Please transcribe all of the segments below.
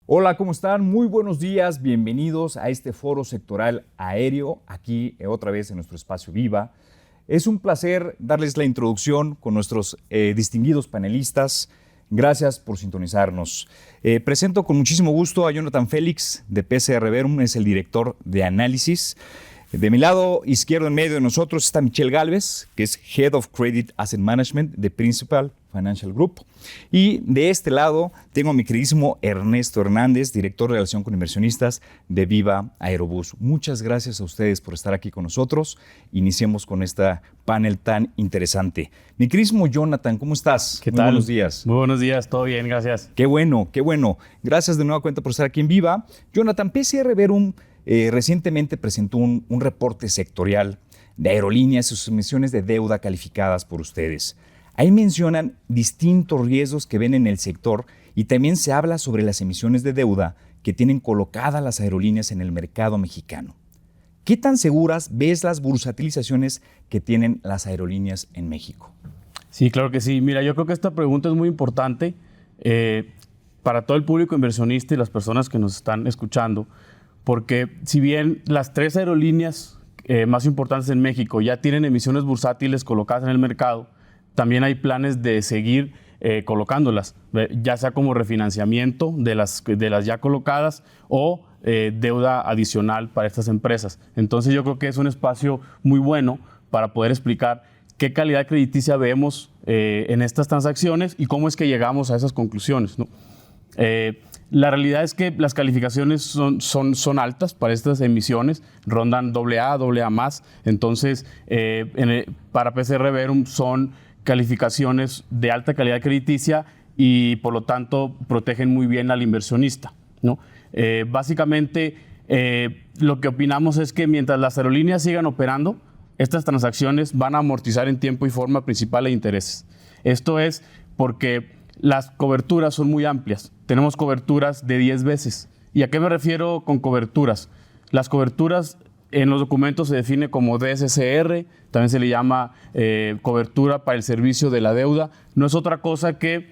Hola, ¿cómo están? Muy buenos días, bienvenidos a este foro sectoral aéreo, aquí otra vez en nuestro espacio Viva. Es un placer darles la introducción con nuestros distinguidos panelistas. Gracias por sintonizarnos. Presento con muchísimo gusto a Jonathan Félix de PCR Verum, es el director de análisis. De mi lado izquierdo, en medio de nosotros, está Michelle Gálvez, que es Head of Credit Asset Management de Principal Financial Group. Y de este lado tengo a mi queridísimo Ernesto Hernández, director de Relación con Inversionistas de Viva Aerobús. Muchas gracias a ustedes por estar aquí con nosotros. Iniciemos con este panel tan interesante. Mi queridísimo Jonathan, ¿cómo estás? ¿Qué Muy tal? buenos días. Muy buenos días, todo bien, gracias. Qué bueno, qué bueno. Gracias de nueva cuenta por estar aquí en Viva. Jonathan, PCR Verum recientemente presentó un reporte sectorial de aerolíneas y sus emisiones de deuda calificadas por ustedes. Ahí mencionan distintos riesgos que ven en el sector y también se habla sobre las emisiones de deuda que tienen colocadas las aerolíneas en el mercado mexicano. ¿Qué tan seguras ves las bursatilizaciones que tienen las aerolíneas en México? Sí, claro que sí. Mira, yo creo que esta pregunta es muy importante para todo el público inversionista y las personas que nos están escuchando, porque si bien las tres aerolíneas más importantes en México ya tienen emisiones bursátiles colocadas en el mercado, también hay planes de seguir colocándolas, ya sea como refinanciamiento de las ya colocadas o deuda adicional para estas empresas. Entonces yo creo que es un espacio muy bueno para poder explicar qué calidad crediticia vemos en estas transacciones y cómo es que llegamos a esas conclusiones, ¿no? La realidad es que las calificaciones son altas para estas emisiones, rondan AA, AA+. Entonces, para PCR Verum son calificaciones de alta calidad crediticia y por lo tanto protegen muy bien al inversionista, ¿no? Básicamente, lo que opinamos es que mientras las aerolíneas sigan operando, estas transacciones van a amortizar en tiempo y forma principal e intereses. Esto es porque las coberturas son muy amplias. Tenemos coberturas de 10 veces. ¿Y a qué me refiero con coberturas? Las coberturas en los documentos se define como DSCR, también se le llama cobertura para el servicio de la deuda. No es otra cosa que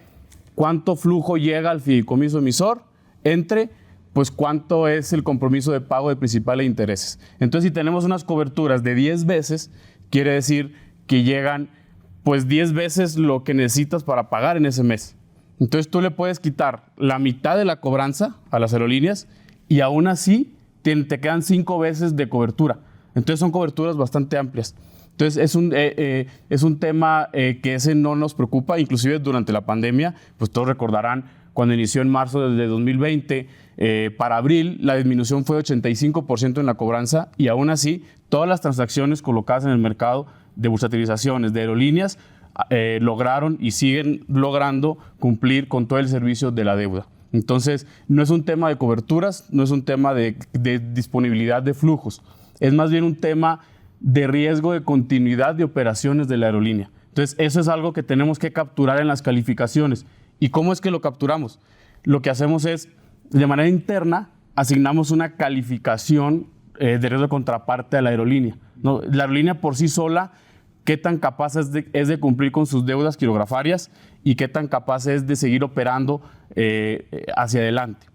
cuánto flujo llega al fideicomiso emisor entre pues cuánto es el compromiso de pago de principal e intereses. Entonces, si tenemos unas coberturas de 10 veces, quiere decir que llegan pues 10 veces lo que necesitas para pagar en ese mes. Entonces tú le puedes quitar la mitad de la cobranza a las aerolíneas y aún así te quedan 5 veces de cobertura. Entonces son coberturas bastante amplias. Entonces es un tema que ese no nos preocupa, inclusive durante la pandemia, pues todos recordarán cuando inició en marzo de 2020, para abril la disminución fue de 85% en la cobranza y aún así todas las transacciones colocadas en el mercado de bursatilizaciones de aerolíneas lograron y siguen logrando cumplir con todo el servicio de la deuda. Entonces, no es un tema de coberturas, no es un tema de disponibilidad de flujos, es más bien un tema de riesgo de continuidad de operaciones de la aerolínea. Entonces, eso es algo que tenemos que capturar en las calificaciones. ¿Y cómo es que lo capturamos? Lo que hacemos es, de manera interna, asignamos una calificación de riesgo de contraparte a la aerolínea, ¿no? La aerolínea por sí sola, qué tan capaz es de cumplir con sus deudas quirografarias y qué tan capaz es de seguir operando hacia adelante.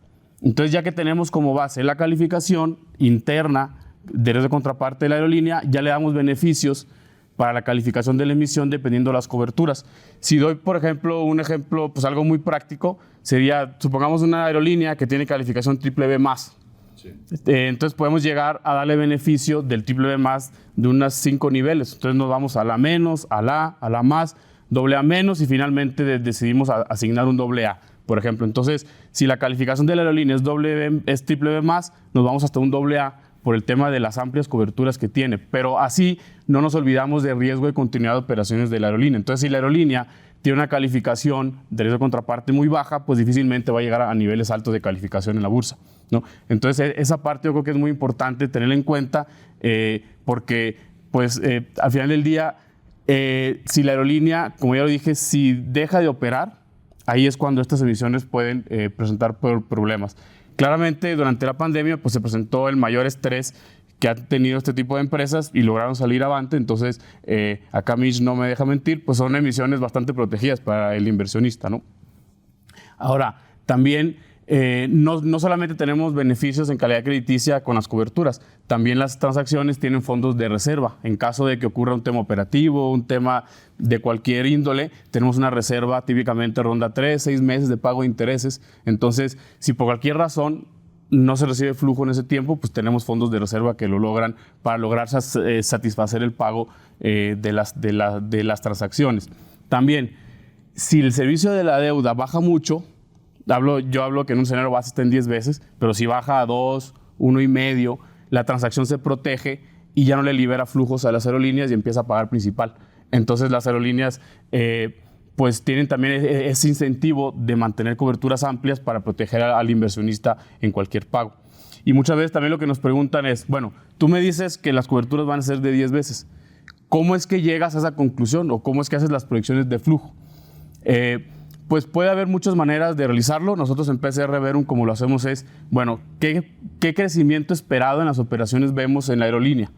Entonces, ya que tenemos como base la calificación interna de riesgo de contraparte de la aerolínea, ya le damos beneficios para la calificación de la emisión dependiendo de las coberturas. Si doy, por ejemplo, un ejemplo, pues algo muy práctico, sería, supongamos una aerolínea que tiene calificación BBB+. Sí. Entonces podemos llegar a darle beneficio del BBB+ de unas 5 niveles. Entonces nos vamos a la menos, a la más, AA menos y finalmente decidimos asignar un AA, por ejemplo. Entonces, si la calificación de la aerolínea es BBB+, nos vamos hasta un AA por el tema de las amplias coberturas que tiene. Pero así no nos olvidamos del riesgo de continuidad de operaciones de la aerolínea. Entonces, si la aerolínea tiene una calificación de riesgo de contraparte muy baja, pues difícilmente va a llegar a niveles altos de calificación en la bursa, ¿no? Entonces, esa parte yo creo que es muy importante tenerla en cuenta porque, pues, al final del día, si la aerolínea, como ya lo dije, si deja de operar, ahí es cuando estas emisiones pueden presentar problemas. Claramente, durante la pandemia, pues se presentó el mayor estrés que han tenido este tipo de empresas y lograron salir avante. Entonces, acá Mitch no me deja mentir, pues son emisiones bastante protegidas para el inversionista, ¿no? Ahora, también no solamente tenemos beneficios en calidad crediticia con las coberturas, también las transacciones tienen fondos de reserva. En caso de que ocurra un tema operativo, un tema de cualquier índole, tenemos una reserva típicamente ronda 3, 6 meses de pago de intereses. Entonces, si por cualquier razón no se recibe flujo en ese tiempo, pues tenemos fondos de reserva que lo logran para lograr satisfacer el pago de las transacciones. También, si el servicio de la deuda baja mucho, yo hablo que en un escenario base está en 10 veces, pero si baja a 2, 1.5, la transacción se protege y ya no le libera flujos a las aerolíneas y empieza a pagar principal. Entonces las aerolíneas pues tienen también ese incentivo de mantener coberturas amplias para proteger al inversionista en cualquier pago. Y muchas veces también lo que nos preguntan es, bueno, tú me dices que las coberturas van a ser de 10 veces. ¿Cómo es que llegas a esa conclusión o cómo es que haces las proyecciones de flujo? Pues puede haber muchas maneras de realizarlo. Nosotros en PCR Verum, como lo hacemos es, bueno, ¿qué crecimiento esperado en las operaciones vemos en la aerolínea?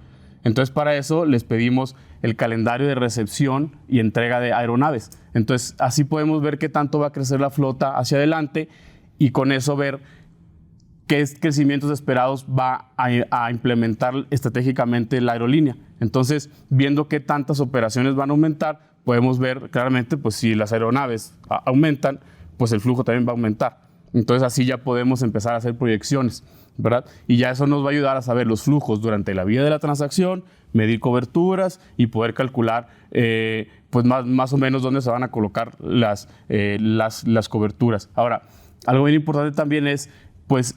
Entonces, para eso les pedimos el calendario de recepción y entrega de aeronaves. Entonces, así podemos ver qué tanto va a crecer la flota hacia adelante y con eso ver qué crecimientos esperados va a implementar estratégicamente la aerolínea. Entonces, viendo qué tantas operaciones van a aumentar, podemos ver claramente, pues si las aeronaves aumentan, pues el flujo también va a aumentar. Entonces, así ya podemos empezar a hacer proyecciones, ¿verdad? Y ya eso nos va a ayudar a saber los flujos durante la vida de la transacción, medir coberturas y poder calcular pues más o menos dónde se van a colocar las coberturas. Ahora, algo bien importante también es pues,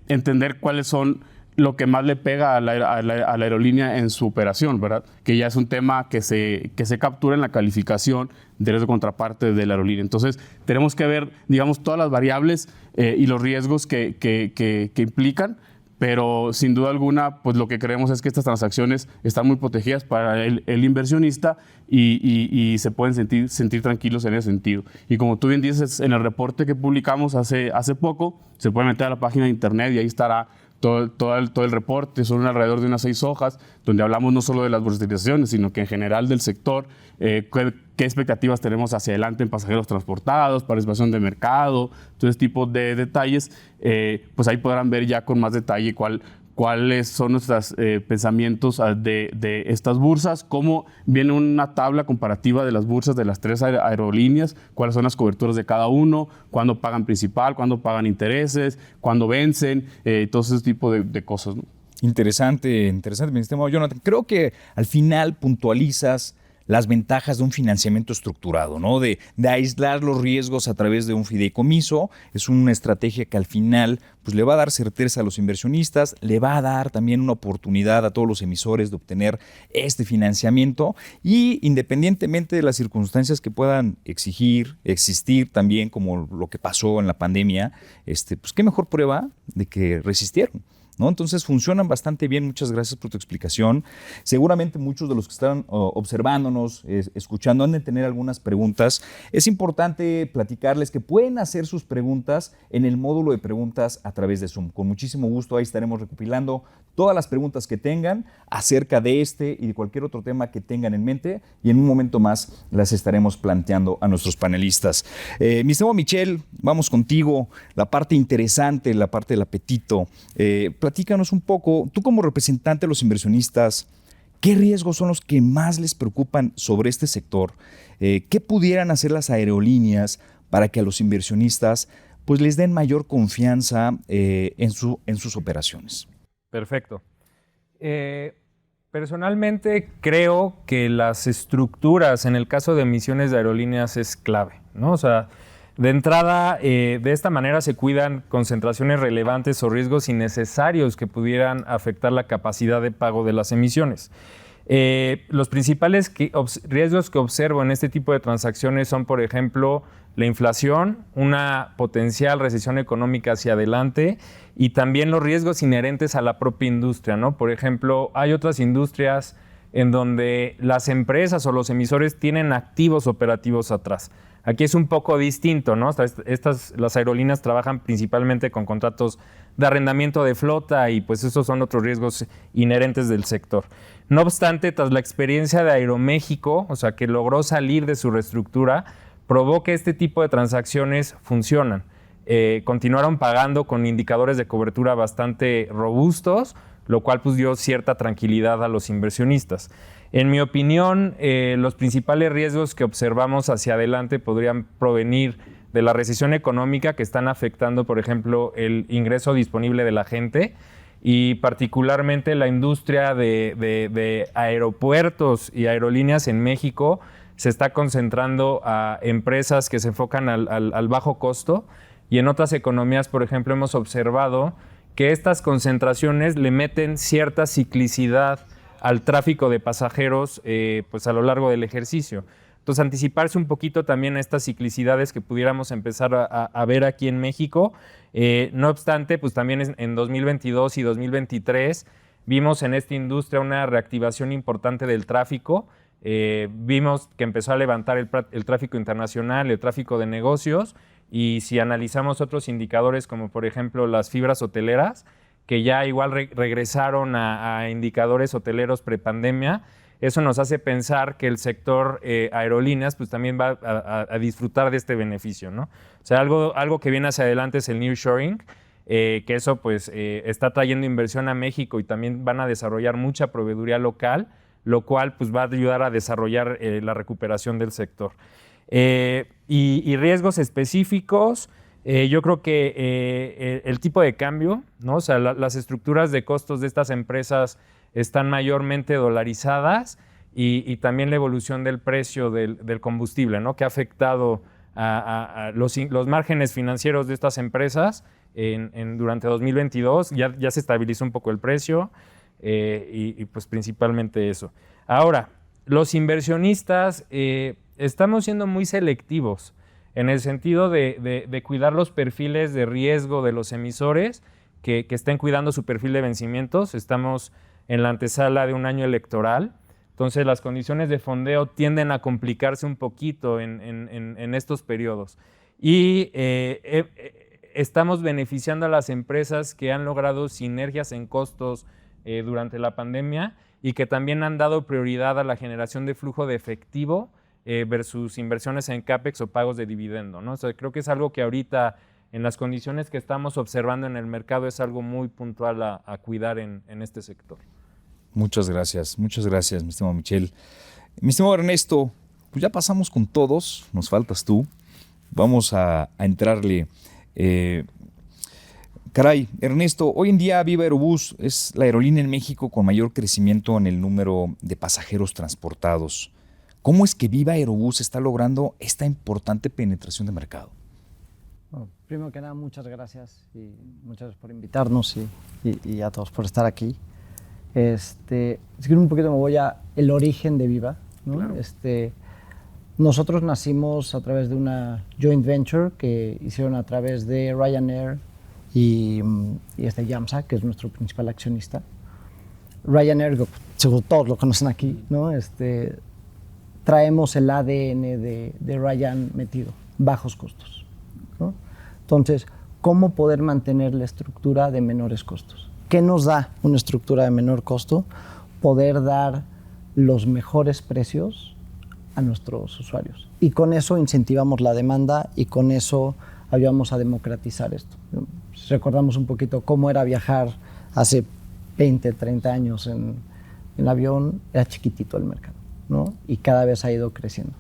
entender cuáles son lo que más le pega a la aerolínea en su operación, ¿verdad? Que ya es un tema que se captura en la calificación de riesgo contraparte de la aerolínea. Entonces, tenemos que ver, digamos, todas las variables y los riesgos que implican, pero sin duda alguna, pues lo que creemos es que estas transacciones están muy protegidas para el inversionista y se pueden sentir tranquilos en ese sentido. Y como tú bien dices, en el reporte que publicamos hace poco, se puede meter a la página de internet y ahí estará todo el reporte. Son alrededor de unas 6 hojas, donde hablamos no solo de las bursatizaciones, sino que en general del sector, qué expectativas tenemos hacia adelante en pasajeros transportados, participación de mercado, todo ese tipo de detalles, pues ahí podrán ver ya con más detalle cuáles son nuestros pensamientos de estas bursas, cómo viene una tabla comparativa de las bursas de las 3 aerolíneas, cuáles son las coberturas de cada uno, cuándo pagan principal, cuándo pagan intereses, cuándo vencen, todo ese tipo de cosas, ¿no? Interesante, mi estimado Jonathan. Creo que al final puntualizas las ventajas de un financiamiento estructurado, ¿no? De aislar los riesgos a través de un fideicomiso. Es una estrategia que al final pues, le va a dar certeza a los inversionistas, le va a dar también una oportunidad a todos los emisores de obtener este financiamiento y independientemente de las circunstancias que puedan existir también, como lo que pasó en la pandemia, pues qué mejor prueba de que resistieron, ¿no? Entonces funcionan bastante bien. Muchas gracias por tu explicación. Seguramente muchos de los que están observándonos, escuchando, han de tener algunas preguntas. Es importante platicarles que pueden hacer sus preguntas en el módulo de preguntas a través de Zoom. Con muchísimo gusto ahí estaremos recopilando todas las preguntas que tengan acerca de este y de cualquier otro tema que tengan en mente y en un momento más las estaremos planteando a nuestros panelistas. Mi estimado Michel, vamos contigo. La parte interesante, la parte del apetito. Platícanos un poco, tú como representante de los inversionistas, ¿qué riesgos son los que más les preocupan sobre este sector? ¿Qué pudieran hacer las aerolíneas para que a los inversionistas pues, les den mayor confianza en sus operaciones? Perfecto. Personalmente creo que las estructuras en el caso de emisiones de aerolíneas es clave, ¿no? O sea, de entrada, de esta manera se cuidan concentraciones relevantes o riesgos innecesarios que pudieran afectar la capacidad de pago de las emisiones. Los principales riesgos que observo en este tipo de transacciones son, por ejemplo, la inflación, una potencial recesión económica hacia adelante y también los riesgos inherentes a la propia industria, ¿no? Por ejemplo, hay otras industrias en donde las empresas o los emisores tienen activos operativos atrás. Aquí es un poco distinto, ¿no? Las aerolíneas trabajan principalmente con contratos de arrendamiento de flota y pues esos son otros riesgos inherentes del sector. No obstante, tras la experiencia de Aeroméxico, o sea, que logró salir de su reestructura, probó que este tipo de transacciones funcionan. continuaron pagando con indicadores de cobertura bastante robustos, lo cual pues dio cierta tranquilidad a los inversionistas. En mi opinión, los principales riesgos que observamos hacia adelante podrían provenir de la recesión económica que están afectando, por ejemplo, el ingreso disponible de la gente y particularmente la industria de aeropuertos y aerolíneas en México se está concentrando a empresas que se enfocan al bajo costo, y en otras economías, por ejemplo, hemos observado que estas concentraciones le meten cierta ciclicidad al tráfico de pasajeros pues a lo largo del ejercicio. Entonces, anticiparse un poquito también a estas ciclicidades que pudiéramos empezar a ver aquí en México. No obstante, pues también en 2022 y 2023 vimos en esta industria una reactivación importante del tráfico. Vimos que empezó a levantar el tráfico internacional, el tráfico de negocios, y si analizamos otros indicadores como por ejemplo las fibras hoteleras, que ya igual regresaron a indicadores hoteleros prepandemia, eso nos hace pensar que el sector aerolíneas pues también va a disfrutar de este beneficio, ¿no? O sea, algo que viene hacia adelante es el nearshoring, que eso pues está trayendo inversión a México y también van a desarrollar mucha proveeduría local, lo cual pues va a ayudar a desarrollar la recuperación del sector. Y riesgos específicos, yo creo que el tipo de cambio, ¿no? O sea, las estructuras de costos de estas empresas están mayormente dolarizadas y también la evolución del precio del combustible, ¿no? Que ha afectado a los márgenes financieros de estas empresas durante 2022. Ya se estabilizó un poco el precio y pues principalmente eso. Ahora, los inversionistas estamos siendo muy selectivos en el sentido de cuidar los perfiles de riesgo de los emisores que estén cuidando su perfil de vencimientos. Estamos en la antesala de un año electoral, entonces las condiciones de fondeo tienden a complicarse un poquito en estos periodos. Y estamos beneficiando a las empresas que han logrado sinergias en costos durante la pandemia y que también han dado prioridad a la generación de flujo de efectivo versus inversiones en CAPEX o pagos de dividendo, ¿no? O sea, creo que es algo que ahorita, en las condiciones que estamos observando en el mercado, es algo muy puntual a cuidar en este sector. Muchas gracias, mi estimado Michel. Mi estimado Ernesto, pues ya pasamos con todos, nos faltas tú. Vamos a entrarle. Caray, Ernesto, hoy en día Viva Aerobús es la aerolínea en México con mayor crecimiento en el número de pasajeros transportados. ¿Cómo es que Viva Aerobús está logrando esta importante penetración de mercado? Bueno, primero que nada, muchas gracias y muchas gracias por invitarnos y a todos por estar aquí. Si quiero un poquito me voy a el origen de Viva, ¿no? Claro. Nosotros nacimos a través de una joint venture que hicieron a través de Ryanair y YAMSA, que es nuestro principal accionista. Ryanair, seguro todos lo conocen aquí, ¿no? Traemos el ADN de Ryan metido, bajos costos, ¿no? Entonces, ¿cómo poder mantener la estructura de menores costos? ¿Qué nos da una estructura de menor costo? Poder dar los mejores precios a nuestros usuarios. Y con eso incentivamos la demanda y con eso ayudamos a democratizar esto. Si recordamos un poquito cómo era viajar hace 20, 30 años en avión, era chiquitito el mercado, ¿no? Y cada vez ha ido creciendo.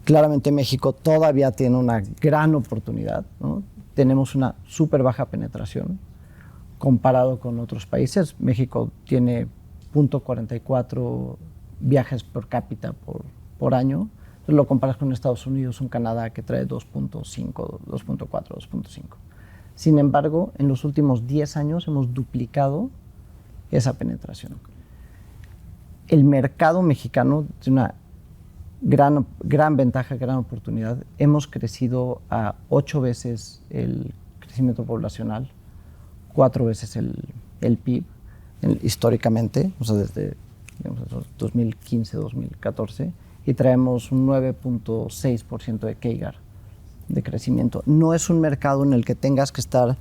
Claramente México todavía tiene una gran oportunidad, ¿no? Tenemos una súper baja penetración comparado con otros países. México tiene 0.44 viajes per cápita por año. Entonces lo comparas con Estados Unidos, un Canadá que trae 2.5, 2.4, 2.5. Sin embargo, en los últimos 10 años hemos duplicado esa penetración. El mercado mexicano tiene una gran ventaja, gran oportunidad. Hemos crecido a 8 veces el crecimiento poblacional, 4 veces el PIB históricamente, o sea, desde 2015, 2014, y traemos un 9.6% de CAGR de crecimiento. No es un mercado en el que tengas que estar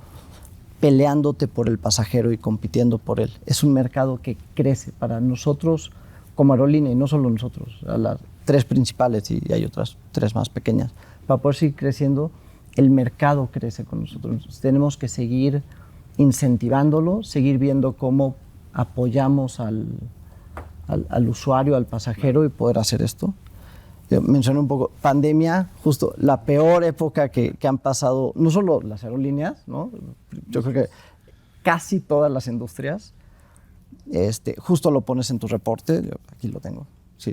peleándote por el pasajero y compitiendo por él. Es un mercado que crece para nosotros como aerolínea, y no solo nosotros, a las 3 principales y hay otras 3 más pequeñas. Para poder seguir creciendo, el mercado crece con nosotros. Entonces, tenemos que seguir incentivándolo, seguir viendo cómo apoyamos al usuario, al pasajero y poder hacer esto. Yo mencioné un poco, pandemia, justo la peor época que han pasado, no solo las aerolíneas, ¿no? Yo creo que casi todas las industrias, justo lo pones en tu reporte, yo aquí lo tengo, sí,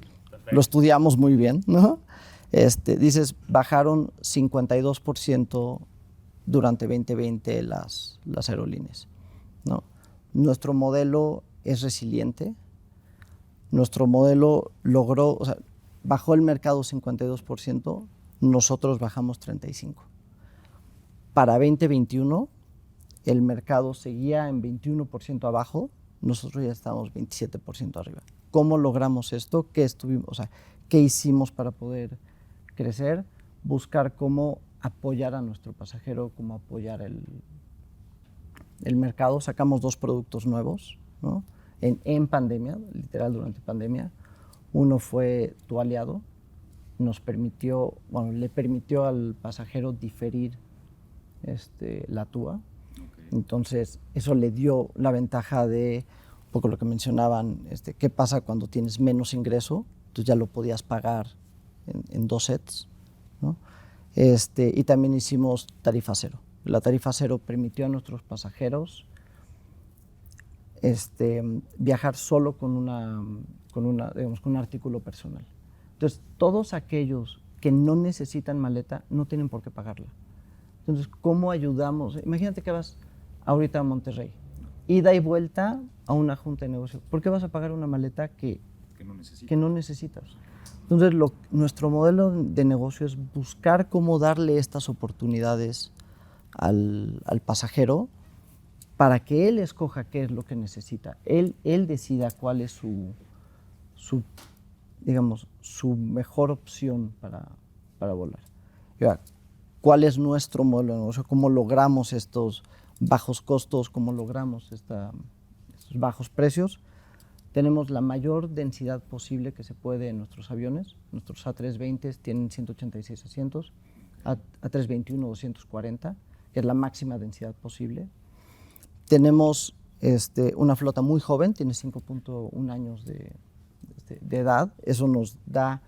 lo estudiamos muy bien, ¿no? Dices, bajaron 52% durante 2020 las aerolíneas, ¿no? Nuestro modelo es resiliente, nuestro modelo logró, o sea, bajó el mercado 52%, nosotros bajamos 35%. Para 2021, el mercado seguía en 21% abajo, nosotros ya estamos 27% arriba. ¿Cómo logramos esto? ¿Qué hicimos para poder crecer? Buscar cómo apoyar a nuestro pasajero, cómo apoyar el mercado. Sacamos 2 productos nuevos, ¿no? En pandemia, literal durante pandemia. Uno fue Tu Aliado, le permitió al pasajero diferir la TUA. Okay. Entonces, eso le dio la ventaja de, un poco lo que mencionaban, qué pasa cuando tienes menos ingreso, entonces ya lo podías pagar en 2 sets, ¿no? Y también hicimos tarifa cero. La tarifa cero permitió a nuestros pasajeros viajar solo con un artículo personal. Entonces, todos aquellos que no necesitan maleta no tienen por qué pagarla. Entonces, ¿cómo ayudamos? Imagínate que vas ahorita a Monterrey, ida y vuelta a una junta de negocios. ¿Por qué vas a pagar una maleta que no necesitas? Entonces, nuestro modelo de negocio es buscar cómo darle estas oportunidades al pasajero para que él escoja qué es lo que necesita. Él decida cuál es su mejor opción para volar. ¿Cuál es nuestro modelo de negocio? ¿Cómo logramos estos bajos costos? ¿Cómo logramos estos bajos precios? Tenemos la mayor densidad posible que se puede en nuestros aviones. Nuestros A320 tienen 186 asientos, A321 240, que es la máxima densidad posible. Tenemos una flota muy joven, tiene 5.1 años de edad. Eso nos da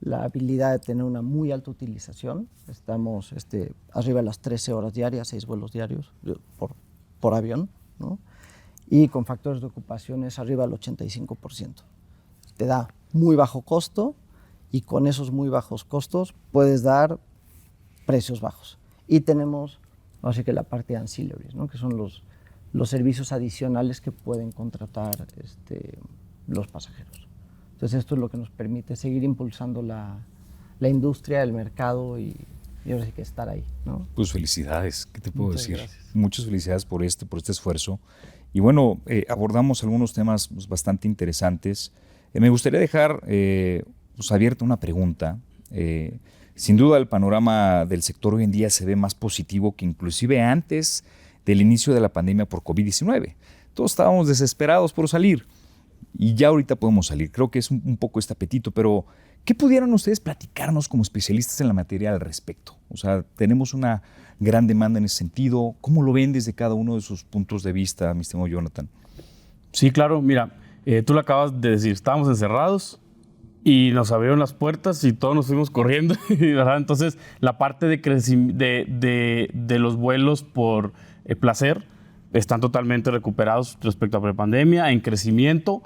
la habilidad de tener una muy alta utilización. Estamos arriba de las 13 horas diarias, 6 vuelos diarios por avión, ¿no? Y con factores de ocupación es arriba del 85%. Te da muy bajo costo y con esos muy bajos costos puedes dar precios bajos. Y tenemos, así que la parte de ancillaries, ¿no? Que son los servicios adicionales que pueden contratar los pasajeros. Entonces esto es lo que nos permite seguir impulsando la industria, el mercado y ahora sí que estar ahí, ¿no? Pues felicidades, ¿qué te puedo decir? Gracias. Muchas felicidades por este esfuerzo. Y bueno, abordamos algunos temas pues, bastante interesantes. Me gustaría dejar pues, abierta una pregunta. Sin duda el panorama del sector hoy en día se ve más positivo que inclusive antes del inicio de la pandemia por COVID-19. Todos estábamos desesperados por salir y ya ahorita podemos salir. Creo que es un poco este apetito, pero ¿qué pudieran ustedes platicarnos como especialistas en la materia al respecto? O sea, tenemos una gran demanda en ese sentido. ¿Cómo lo ven desde cada uno de sus puntos de vista, mi estimado Jonathan? Sí, claro. Mira, tú lo acabas de decir, estábamos encerrados y nos abrieron las puertas y todos nos fuimos corriendo, ¿verdad? Entonces, la parte de los vuelos por placer están totalmente recuperados respecto a prepandemia, en crecimiento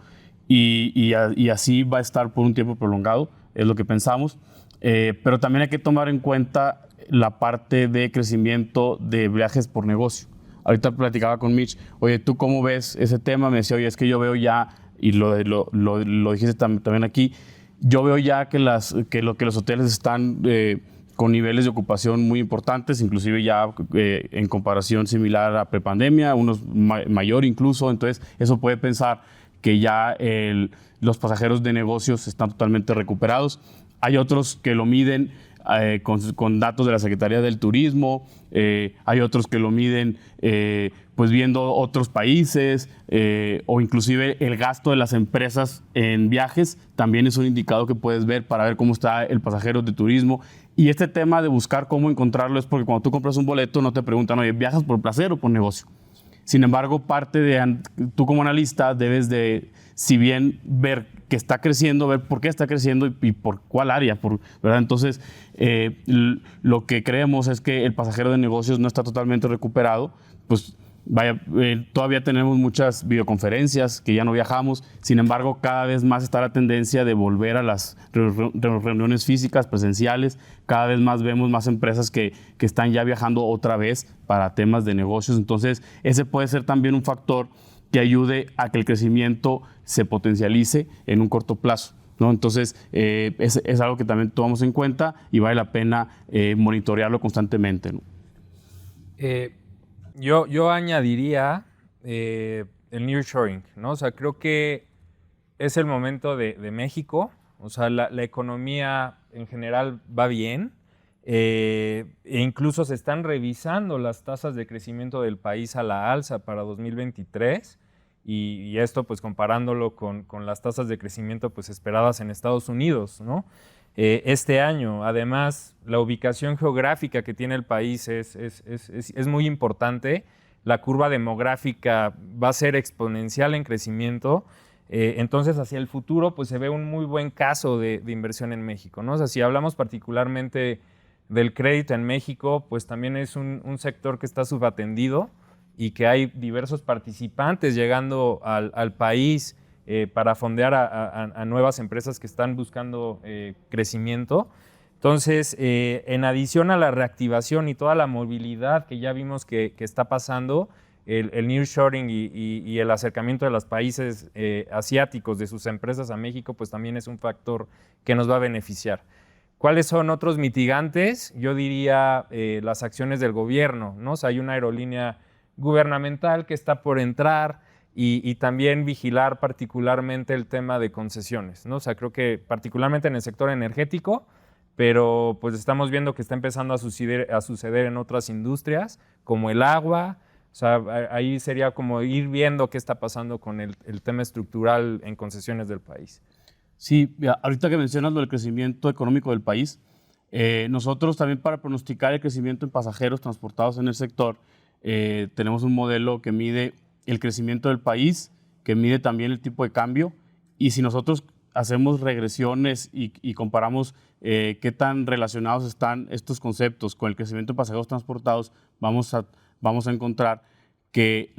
y así va a estar por un tiempo prolongado, es lo que pensamos. Pero también hay que tomar en cuenta la parte de crecimiento de viajes por negocio. Ahorita platicaba con Mitch, oye, ¿tú cómo ves ese tema? Me decía, oye, es que yo veo ya, y lo dijiste también aquí, yo veo ya que los hoteles están con niveles de ocupación muy importantes, inclusive ya en comparación similar a prepandemia, unos mayor incluso, entonces eso puede pensar que ya los pasajeros de negocios están totalmente recuperados. Hay otros que lo miden con datos de la Secretaría del Turismo, hay otros que lo miden pues viendo otros países o inclusive el gasto de las empresas en viajes también es un indicador que puedes ver para ver cómo está el pasajero de turismo Y este tema de buscar cómo encontrarlo es porque cuando tú compras un boleto no te preguntan, oye, ¿viajas por placer o por negocio? Sin embargo, tú como analista debes de, si bien ver que está creciendo, ver por qué está creciendo y por cuál área, ¿verdad? Entonces, lo que creemos es que el pasajero de negocios no está totalmente recuperado, pues todavía tenemos muchas videoconferencias que ya no viajamos, sin embargo, cada vez más está la tendencia de volver a las reuniones físicas, presenciales, cada vez más vemos más empresas que están ya viajando otra vez para temas de negocios, entonces ese puede ser también un factor que ayude a que el crecimiento se potencialice en un corto plazo, ¿no? Entonces, es algo que también tomamos en cuenta y vale la pena monitorearlo constantemente, ¿no? Yo añadiría el nearshoring, ¿no? O sea, creo que es el momento de México. O sea, la economía en general va bien. E incluso se están revisando las tasas de crecimiento del país a la alza para 2023. Y esto, pues, comparándolo con las tasas de crecimiento pues, esperadas en Estados Unidos, ¿no? Este año. Además, la ubicación geográfica que tiene el país es muy importante. La curva demográfica va a ser exponencial en crecimiento. Entonces, hacia el futuro, pues se ve un muy buen caso de inversión en México, ¿no? O sea, si hablamos particularmente del crédito en México, pues también es un sector que está subatendido y que hay diversos participantes llegando al país para fondear a nuevas empresas que están buscando crecimiento. Entonces, en adición a la reactivación y toda la movilidad que ya vimos que está pasando, el nearshoring y el acercamiento de los países asiáticos de sus empresas a México, pues también es un factor que nos va a beneficiar. ¿Cuáles son otros mitigantes? Yo diría las acciones del gobierno, ¿no? O sea, hay una aerolínea gubernamental que está por entrar y también vigilar particularmente el tema de concesiones, ¿no? O sea, creo que particularmente en el sector energético, pero pues estamos viendo que está empezando a suceder en otras industrias, como el agua. O sea, ahí sería como ir viendo qué está pasando con el tema estructural en concesiones del país. Sí, ahorita que mencionas lo del crecimiento económico del país, nosotros también para pronosticar el crecimiento en pasajeros transportados en el sector, tenemos un modelo que mide el crecimiento del país, que mide también el tipo de cambio, y si nosotros hacemos regresiones y comparamos qué tan relacionados están estos conceptos con el crecimiento de pasajeros transportados, vamos a encontrar que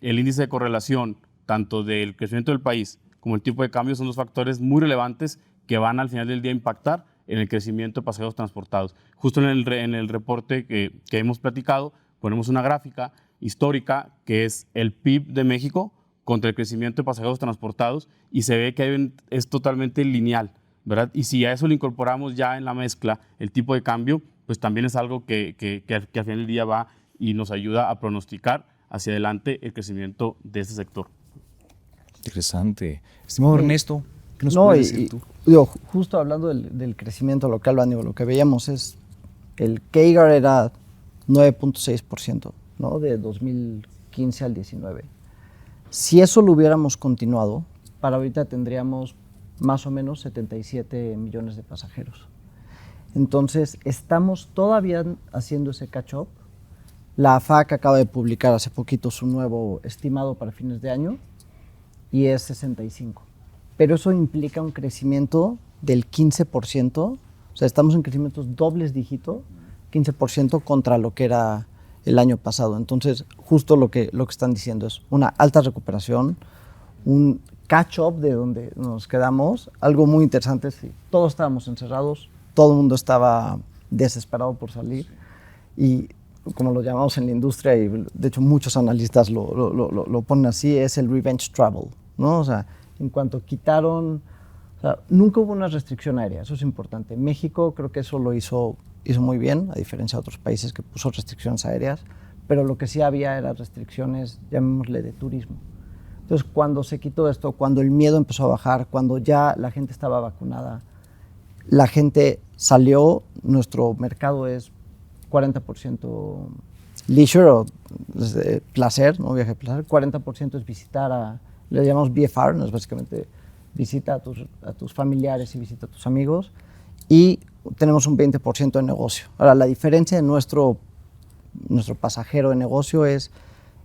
el índice de correlación tanto del crecimiento del país como el tipo de cambio son dos factores muy relevantes que van al final del día a impactar en el crecimiento de pasajeros transportados. Justo en el reporte que hemos platicado, ponemos una gráfica histórica que es el PIB de México contra el crecimiento de pasajeros transportados y se ve que es totalmente lineal, ¿verdad? Y si a eso le incorporamos ya en la mezcla el tipo de cambio, pues también es algo que al final del día va y nos ayuda a pronosticar hacia adelante el crecimiento de este sector. Interesante. Estimado Ernesto, ¿qué nos puedes decir tú? Justo hablando del crecimiento local, lo que veíamos es el CAGR era 9.6%, ¿no? De 2015 al 19. Si eso lo hubiéramos continuado, para ahorita tendríamos más o menos 77 millones de pasajeros. Entonces, estamos todavía haciendo ese catch-up. La AFAC acaba de publicar hace poquito su nuevo estimado para fines de año y es 65. Pero eso implica un crecimiento del 15%. O sea, estamos en crecimientos dobles dígito, 15% contra lo que era el año pasado. Entonces, justo lo que están diciendo es una alta recuperación, un catch-up de donde nos quedamos. Algo muy interesante es que todos estábamos encerrados, todo el mundo estaba desesperado por salir y como lo llamamos en la industria, y de hecho muchos analistas lo ponen así, es el revenge travel, ¿no? O sea, en cuanto quitaron, o sea, nunca hubo una restricción aérea, eso es importante. México creo que eso lo hizo muy bien, a diferencia de otros países que puso restricciones aéreas, pero lo que sí había eran restricciones, llamémosle, de turismo. Entonces, cuando se quitó esto, cuando el miedo empezó a bajar, cuando ya la gente estaba vacunada, la gente salió, nuestro mercado es 40% leisure o placer, ¿no? Viaje de placer, 40% es visitar le llamamos VFR, ¿no? Es básicamente visita a tus familiares y visita a tus amigos, y tenemos un 20% de negocio. Ahora, la diferencia de nuestro pasajero de negocio es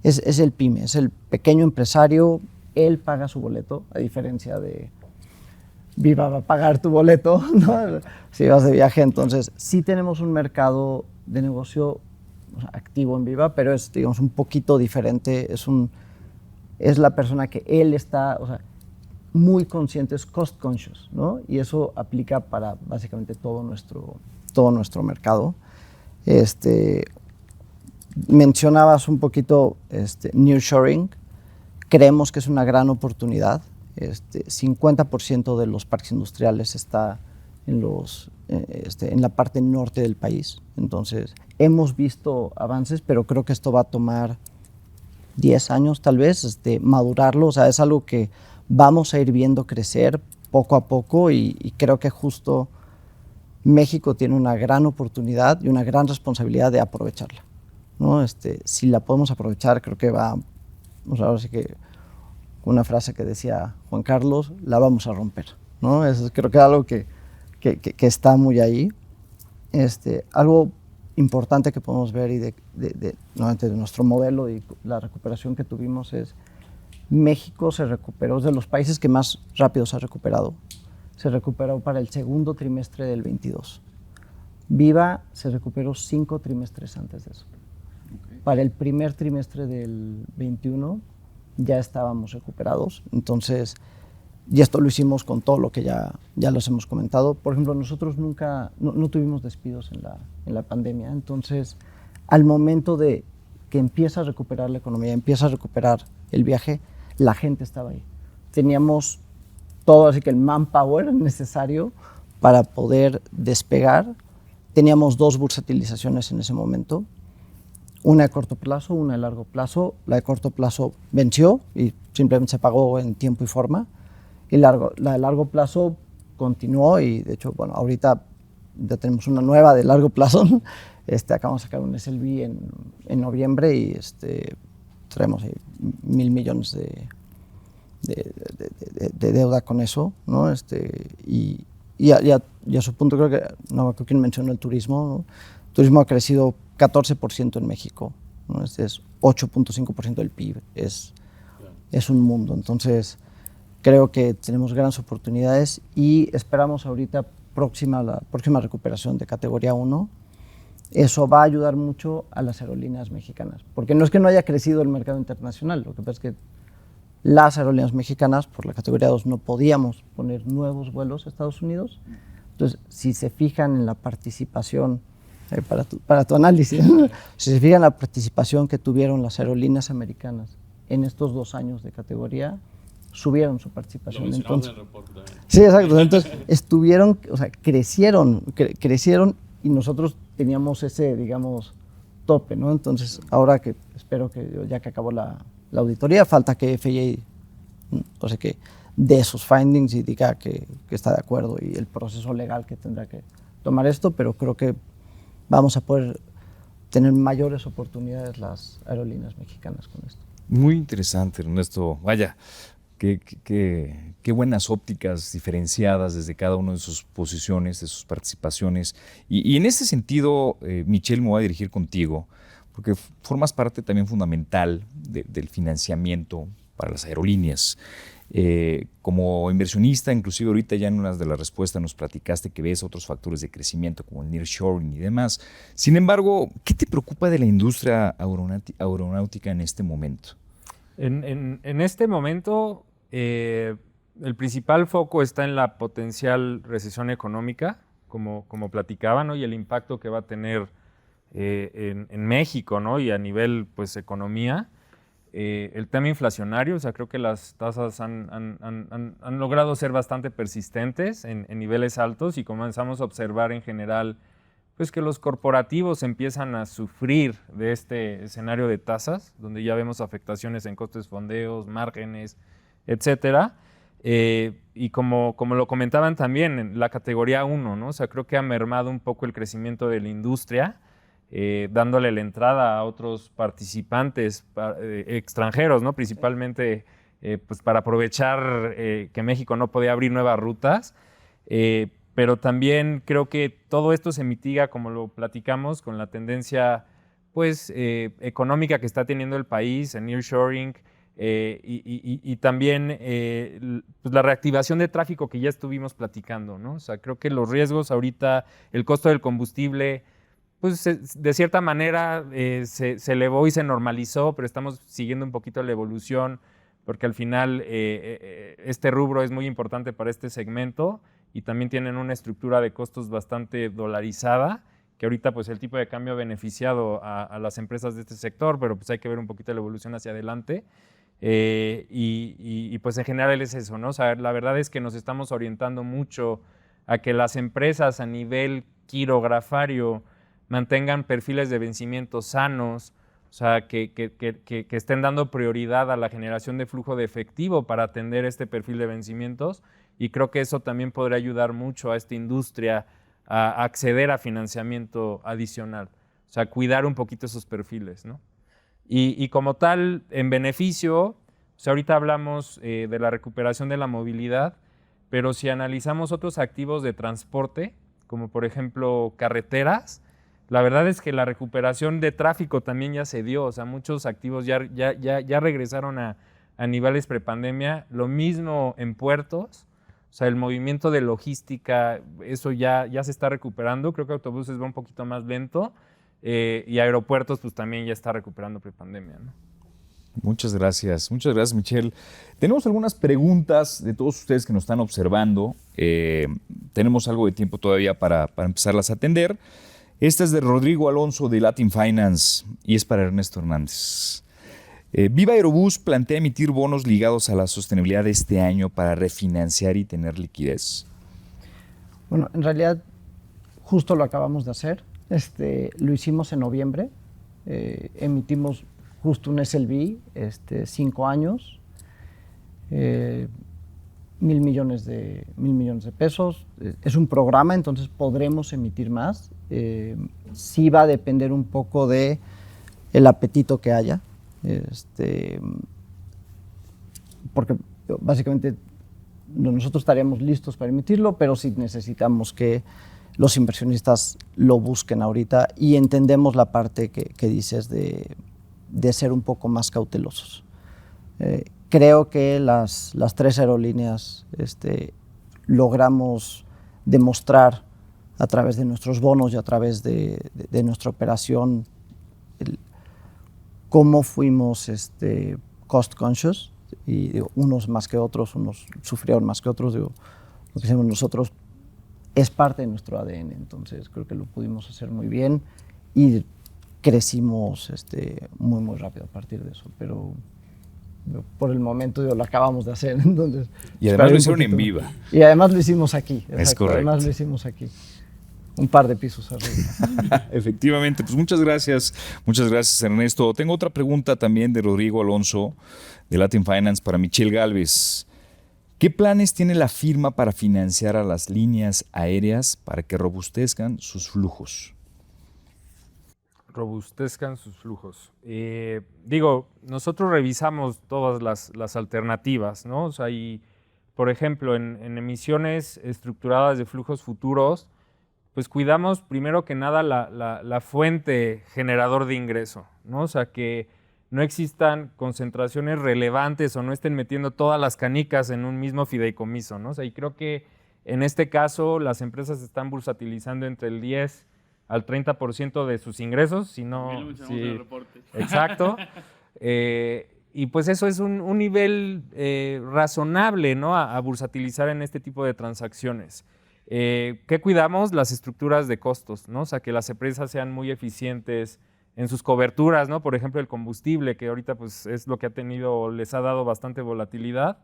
el pyme, es el pequeño empresario. Él paga su boleto, a diferencia de Viva va a pagar tu boleto, ¿no? Si vas de viaje. Entonces, sí tenemos un mercado de negocio, o sea, activo en Viva, pero es, digamos, un poquito diferente. Es la persona que él está, o sea, muy consciente, es cost conscious, ¿no? Y eso aplica para básicamente todo nuestro mercado. Mencionabas un poquito nearshoring. Creemos que es una gran oportunidad. 50% de los parques industriales está en la parte norte del país. Entonces, hemos visto avances, pero creo que esto va a tomar 10 años tal vez, madurarlo. O sea, es algo que vamos a ir viendo crecer poco a poco y creo que justo México tiene una gran oportunidad y una gran responsabilidad de aprovecharla, ¿no? Si la podemos aprovechar, creo que va, o sea, ahora sí que una frase que decía Juan Carlos, la vamos a romper, ¿no? Eso creo que es algo que está muy ahí. Algo importante que podemos ver y nuevamente de nuestro modelo y la recuperación que tuvimos es México se recuperó, es de los países que más rápido se ha recuperado. Se recuperó para el segundo trimestre del 22. Viva se recuperó 5 trimestres antes de eso. Okay. Para el primer trimestre del 21 ya estábamos recuperados. Entonces, y esto lo hicimos con todo lo que ya los hemos comentado. Por ejemplo, nosotros nunca, no tuvimos despidos en la pandemia. Entonces, al momento de que empieza a recuperar la economía, empieza a recuperar el viaje, la gente estaba ahí. Teníamos todo, así que el manpower necesario para poder despegar. Teníamos 2 bursatilizaciones en ese momento, una de corto plazo, una de largo plazo. La de corto plazo venció y simplemente se pagó en tiempo y forma. Y la de largo plazo continuó y de hecho, bueno, ahorita ya tenemos una nueva de largo plazo. Acabamos de sacar un SLB en noviembre y traemos 1,000 millones de deuda con eso, ¿no? Y a su punto, creo que, no creo que mencionó el turismo, ¿no? El turismo ha crecido 14% en México, ¿no? Es 8.5% del PIB, es un mundo. Entonces, creo que tenemos grandes oportunidades y esperamos ahorita la próxima recuperación de categoría 1. Eso va a ayudar mucho a las aerolíneas mexicanas, porque no es que no haya crecido el mercado internacional, lo que pasa es que las aerolíneas mexicanas, por la categoría 2, no podíamos poner nuevos vuelos a Estados Unidos. Entonces, si se fijan en la participación, para tu análisis, si se fijan en la participación que tuvieron las aerolíneas americanas en estos 2 años de categoría, subieron su participación. Entonces, en el reporte también. Sí, exacto. Entonces, crecieron y nosotros teníamos ese, digamos, tope, ¿no? Entonces, ahora que espero que ya que acabó la auditoría, falta que FAA, o sea, que dé sus findings y diga que está de acuerdo y el proceso legal que tendrá que tomar esto, pero creo que vamos a poder tener mayores oportunidades las aerolíneas mexicanas con esto. Muy interesante, Ernesto. Vaya, qué buenas ópticas diferenciadas desde cada una de sus posiciones, de sus participaciones. Y en ese sentido, Michelle, me voy a dirigir contigo, porque formas parte también fundamental del financiamiento para las aerolíneas. Como inversionista, inclusive ahorita ya en una de las respuestas nos platicaste que ves otros factores de crecimiento como el nearshoring y demás. Sin embargo, ¿qué te preocupa de la industria aeronáutica en este momento? En este momento, el principal foco está en la potencial recesión económica, como platicaba, ¿no? Y el impacto que va a tener en México, ¿no? Y a nivel, pues, economía. El tema inflacionario, o sea, creo que las tasas han logrado ser bastante persistentes en niveles altos y comenzamos a observar en general pues que los corporativos empiezan a sufrir de este escenario de tasas, donde ya vemos afectaciones en costes de fondeos, márgenes, etcétera. Y como lo comentaban también, en la categoría 1, ¿no? O sea, creo que ha mermado un poco el crecimiento de la industria, dándole la entrada a otros participantes extranjeros, ¿no? Principalmente pues para aprovechar que México no podía abrir nuevas rutas. pero también creo que todo esto se mitiga, como lo platicamos, con la tendencia pues, económica que está teniendo el país, el nearshoring, y también pues la reactivación de tráfico que ya estuvimos platicando, ¿no? O sea, creo que los riesgos ahorita, el costo del combustible, pues de cierta manera se elevó y se normalizó, pero estamos siguiendo un poquito la evolución, porque al final este rubro es muy importante para este segmento y también tienen una estructura de costos bastante dolarizada, que ahorita pues el tipo de cambio ha beneficiado a las empresas de este sector, pero pues hay que ver un poquito la evolución hacia adelante. Y pues en general es eso, ¿no? O sea, la verdad es que nos estamos orientando mucho a que las empresas a nivel quirografario mantengan perfiles de vencimiento sanos, o sea, que estén dando prioridad a la generación de flujo de efectivo para atender este perfil de vencimientos, y creo que eso también podría ayudar mucho a esta industria a acceder a financiamiento adicional, o sea, cuidar un poquito esos perfiles, ¿no? Y como tal, en beneficio, o sea, ahorita hablamos de la recuperación de la movilidad, pero si analizamos otros activos de transporte, como por ejemplo carreteras, la verdad es que la recuperación de tráfico también ya se dio, o sea, muchos activos ya regresaron a niveles prepandemia, lo mismo en puertos, o sea, el movimiento de logística, eso ya se está recuperando, creo que autobuses va un poquito más lento, y aeropuertos pues también ya está recuperando prepandemia, ¿no? Muchas gracias, Michelle. Tenemos algunas preguntas de todos ustedes que nos están observando. Tenemos algo de tiempo todavía para empezarlas a atender. Esta es de Rodrigo Alonso de Latin Finance y es para Ernesto Hernández. Viva Aerobús plantea emitir bonos ligados a la sostenibilidad de este año para refinanciar y tener liquidez. Bueno, en realidad justo lo acabamos de hacer. Lo hicimos en noviembre. Emitimos justo un SLB, 5 años, 1,000 millones de pesos. Es un programa, entonces podremos emitir más. Sí va a depender un poco de el apetito que haya, porque básicamente nosotros estaríamos listos para emitirlo, pero sí necesitamos que los inversionistas lo busquen ahorita, y entendemos la parte que dices de ser un poco más cautelosos. Creo que las 3 aerolíneas logramos demostrar a través de nuestros bonos y a través de nuestra operación cómo fuimos cost conscious, y digo, unos más que otros, unos sufrieron más que otros. Digo, lo que hacemos nosotros es parte de nuestro ADN, entonces creo que lo pudimos hacer muy bien y crecimos muy rápido a partir de eso, pero por el momento lo acabamos de hacer, entonces. Y además lo hicieron en Viva. Y además lo hicimos aquí. Es correcto. Además lo hicimos aquí. Un par de pisos arriba. Efectivamente, pues muchas gracias Ernesto. Tengo otra pregunta también de Rodrigo Alonso de Latin Finance para Michelle Gálvez. ¿Qué planes tiene la firma para financiar a las líneas aéreas para que robustezcan sus flujos? Robustezcan sus flujos. Nosotros revisamos todas las alternativas, ¿no? O sea, y, por ejemplo, en emisiones estructuradas de flujos futuros, pues cuidamos primero que nada la fuente generador de ingreso, ¿no? O sea, que no existan concentraciones relevantes o no estén metiendo todas las canicas en un mismo fideicomiso, ¿no? O sea, y creo que en este caso las empresas están bursatilizando entre el 10 al 30% de sus ingresos, si no... el reporte. Exacto. Y pues eso es un nivel razonable, ¿no? A bursatilizar en este tipo de transacciones. ¿Qué cuidamos? Las estructuras de costos, ¿no? O sea, que las empresas sean muy eficientes en sus coberturas, ¿no? Por ejemplo, el combustible, que ahorita pues es lo que les ha dado bastante volatilidad,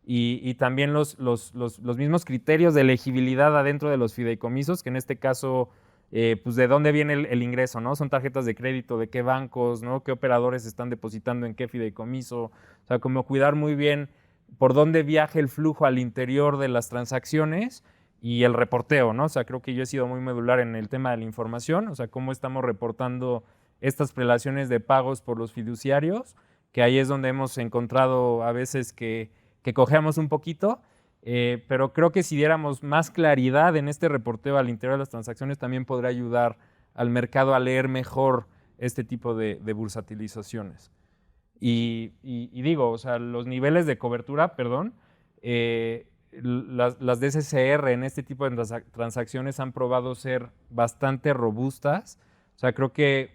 y también los mismos criterios de elegibilidad adentro de los fideicomisos, que en este caso, pues de dónde viene el ingreso, ¿no? Son tarjetas de crédito, de qué bancos, ¿no? Qué operadores están depositando en qué fideicomiso, o sea, como cuidar muy bien por dónde viaja el flujo al interior de las transacciones, y el reporteo, ¿no? O sea, creo que yo he sido muy medular en el tema de la información, o sea, cómo estamos reportando estas prelaciones de pagos por los fiduciarios, que ahí es donde hemos encontrado a veces que cojeamos un poquito, pero creo que si diéramos más claridad en este reporteo al interior de las transacciones también podría ayudar al mercado a leer mejor este tipo de bursatilizaciones. Y digo, o sea, los niveles de cobertura, las DSCR en este tipo de transacciones han probado ser bastante robustas. O sea, creo que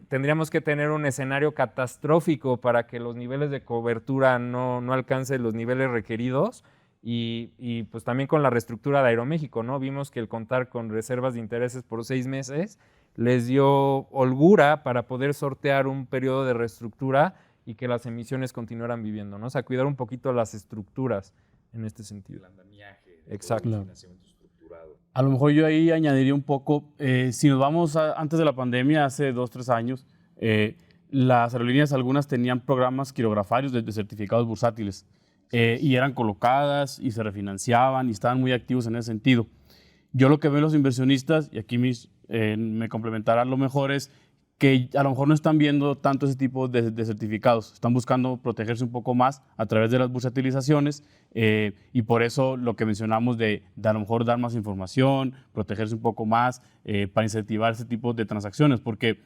tendríamos que tener un escenario catastrófico para que los niveles de cobertura no alcancen los niveles requeridos. Y pues también con la reestructura de Aeroméxico, ¿no? Vimos que el contar con reservas de intereses por 6 meses les dio holgura para poder sortear un periodo de reestructura y que las emisiones continuaran viviendo, ¿no? O sea, cuidar un poquito las estructuras en este sentido. El andamiaje. Exacto. El financiamiento estructurado. A lo mejor yo ahí añadiría un poco, si nos vamos antes de la pandemia, hace 2, 3 años, las aerolíneas algunas tenían programas quirografarios de certificados bursátiles y eran colocadas y se refinanciaban y estaban muy activos en ese sentido. Yo lo que veo en los inversionistas, y aquí me complementarán lo mejor, es que a lo mejor no están viendo tanto ese tipo de certificados, están buscando protegerse un poco más a través de las bursatilizaciones y por eso lo que mencionamos de a lo mejor dar más información, protegerse un poco más para incentivar ese tipo de transacciones, porque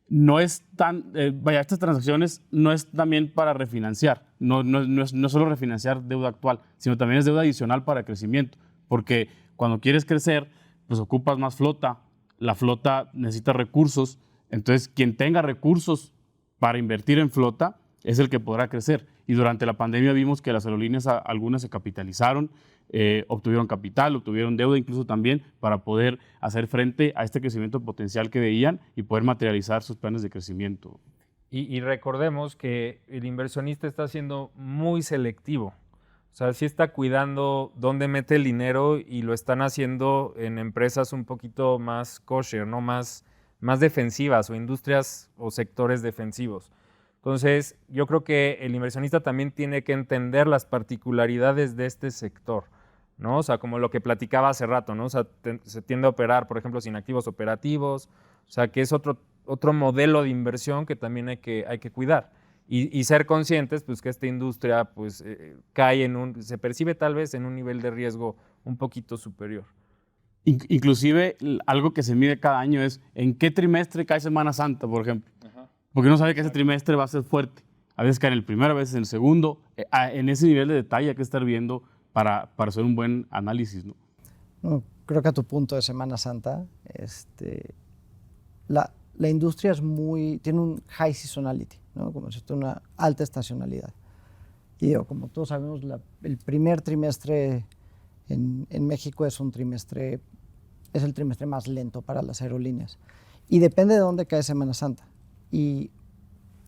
no es tan, estas transacciones no es también para refinanciar, no es solo refinanciar deuda actual, sino también es deuda adicional para crecimiento, porque cuando quieres crecer, pues ocupas más flota, la flota necesita recursos, entonces quien tenga recursos para invertir en flota es el que podrá crecer. Y durante la pandemia vimos que las aerolíneas algunas se capitalizaron, obtuvieron capital, obtuvieron deuda incluso también para poder hacer frente a este crecimiento potencial que veían y poder materializar sus planes de crecimiento. Y recordemos que el inversionista está siendo muy selectivo. O sea, sí está cuidando dónde mete el dinero y lo están haciendo en empresas un poquito más kosher, ¿no? Más defensivas o industrias o sectores defensivos. Entonces, yo creo que el inversionista también tiene que entender las particularidades de este sector, ¿no? O sea, como lo que platicaba hace rato, ¿no? O sea, se tiende a operar, por ejemplo, sin activos operativos, o sea, que es otro modelo de inversión que también hay que cuidar. Y ser conscientes, pues, que esta industria, pues, cae se percibe tal vez en un nivel de riesgo un poquito superior. Inclusive, algo que se mide cada año es en qué trimestre cae Semana Santa, por ejemplo. Porque uno sabe que ese trimestre va a ser fuerte. A veces cae en el primero, a veces en el segundo. En ese nivel de detalle hay que estar viendo para hacer un buen análisis, ¿no? No, creo que a tu punto de Semana Santa, la industria tiene un high seasonality, ¿no? Como si tuviera una alta estacionalidad. Y como todos sabemos, el primer trimestre en México es el trimestre más lento para las aerolíneas. Y depende de dónde cae Semana Santa. Y,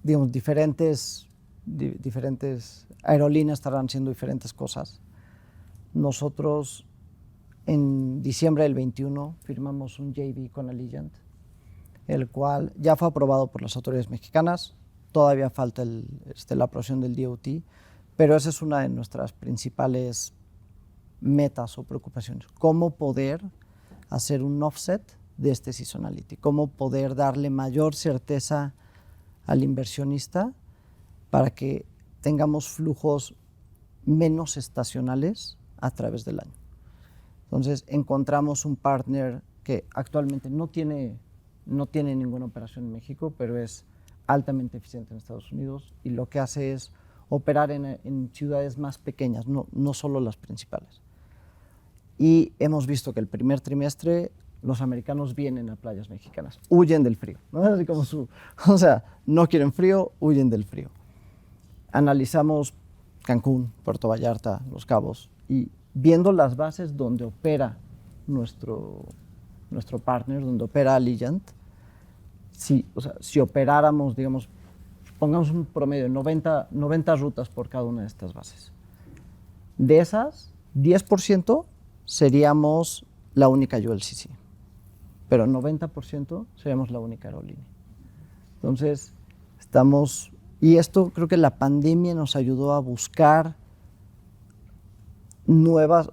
digamos, diferentes aerolíneas estarán haciendo diferentes cosas. Nosotros, en diciembre del 21, firmamos un JV con Allegiant, el cual ya fue aprobado por las autoridades mexicanas. Todavía falta la aprobación del DOT, pero esa es una de nuestras principales metas o preocupaciones. Cómo poder hacer un offset de este seasonality, cómo poder darle mayor certeza al inversionista para que tengamos flujos menos estacionales a través del año. Entonces, encontramos un partner que actualmente no tiene ninguna operación en México, pero es altamente eficiente en Estados Unidos y lo que hace es operar en ciudades más pequeñas, no solo las principales. Y hemos visto que el primer trimestre los americanos vienen a playas mexicanas, huyen del frío, ¿no? Así como no quieren frío, huyen del frío. Analizamos Cancún, Puerto Vallarta, Los Cabos, y viendo las bases donde opera nuestro partner, donde opera Allegiant, si operáramos, digamos, pongamos un promedio de 90 rutas por cada una de estas bases. De esas, 10% seríamos la única ULCC, pero 90% seríamos la única aerolínea. Entonces, y esto creo que la pandemia nos ayudó a buscar nuevas,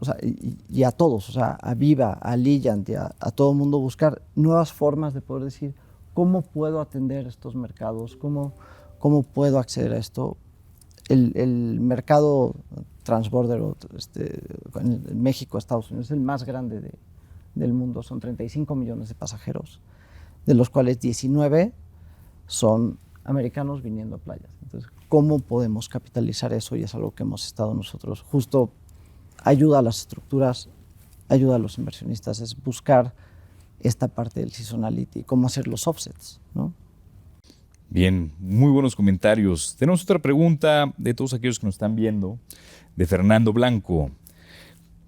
y a todos, a Viva, a Allegiant, a todo el mundo buscar nuevas formas de poder decir cómo puedo atender estos mercados, cómo puedo acceder a esto. El mercado transborder en México, Estados Unidos, es el más grande del mundo. Son 35 millones de pasajeros, de los cuales 19 son americanos viniendo a playas. Entonces, ¿cómo podemos capitalizar eso? Y es algo que hemos estado nosotros. Justo ayuda a las estructuras, ayuda a los inversionistas, es buscar esta parte del seasonality, cómo hacer los offsets, ¿no? Bien, muy buenos comentarios. Tenemos otra pregunta de todos aquellos que nos están viendo, de Fernando Blanco.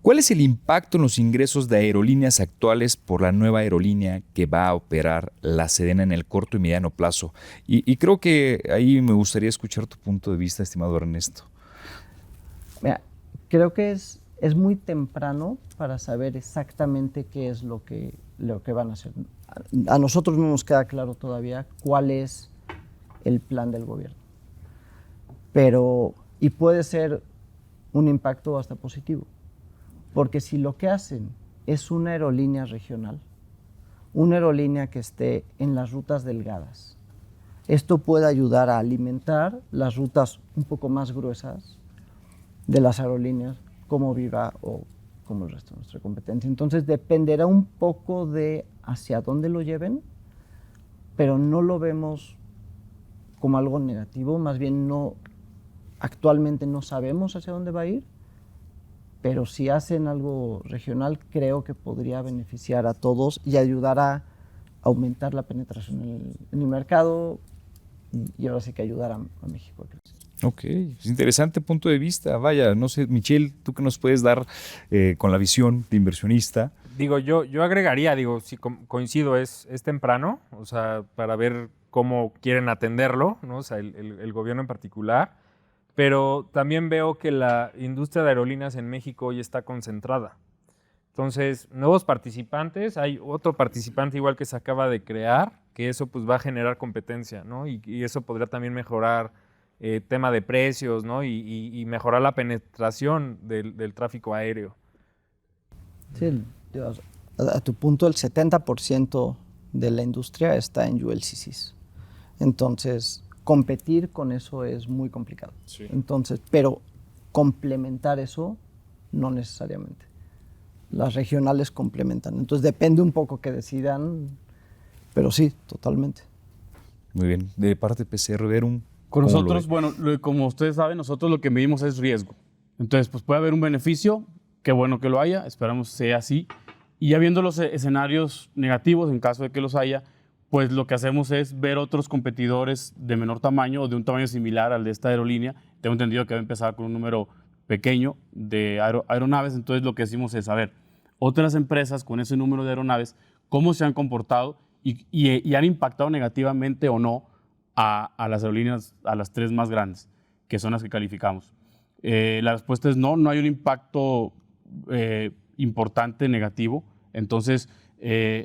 ¿Cuál es el impacto en los ingresos de aerolíneas actuales por la nueva aerolínea que va a operar la Sedena en el corto y mediano plazo? Y creo que ahí me gustaría escuchar tu punto de vista, estimado Ernesto. Mira, creo que es muy temprano para saber exactamente qué es lo que van a hacer. A nosotros no nos queda claro todavía cuál es el plan del gobierno. Y puede ser un impacto hasta positivo. Porque si lo que hacen es una aerolínea regional, una aerolínea que esté en las rutas delgadas, esto puede ayudar a alimentar las rutas un poco más gruesas de las aerolíneas como Viva o como el resto de nuestra competencia. Entonces dependerá un poco de hacia dónde lo lleven, pero no lo vemos como algo negativo, más bien actualmente no sabemos hacia dónde va a ir, pero si hacen algo regional creo que podría beneficiar a todos y ayudar a aumentar la penetración en el mercado y ahora sí que ayudar a México a crecer. Ok, es interesante punto de vista. Vaya, no sé, Michelle, ¿tú qué nos puedes dar con la visión de inversionista? Digo, yo agregaría, si coincido, es temprano, o sea, para ver cómo quieren atenderlo, ¿no? O sea, el gobierno en particular, pero también veo que la industria de aerolíneas en México hoy está concentrada. Entonces, nuevos participantes, hay otro participante igual que se acaba de crear, que eso pues va a generar competencia, ¿no? Y eso podría también mejorar tema de precios, ¿no? Y mejorar la penetración del tráfico aéreo. Sí, a tu punto, el 70% de la industria está en ULCCs. Entonces, competir con eso es muy complicado. Sí. Entonces, pero complementar eso, no necesariamente. Las regionales complementan. Entonces, depende un poco que decidan, pero sí, totalmente. Muy bien. De parte de PCR, Verum. Con nosotros, bueno, como ustedes saben, nosotros lo que medimos es riesgo. Entonces, pues puede haber un beneficio, qué bueno que lo haya, esperamos sea así. Y ya viendo los escenarios negativos, en caso de que los haya, pues lo que hacemos es ver otros competidores de menor tamaño o de un tamaño similar al de esta aerolínea. Tengo entendido que va a empezar con un número pequeño de aeronaves, entonces lo que decimos es, a ver, otras empresas con ese número de aeronaves, cómo se han comportado y han impactado negativamente o no a las aerolíneas, a las tres más grandes, que son las que calificamos. La respuesta es no hay un impacto importante negativo, entonces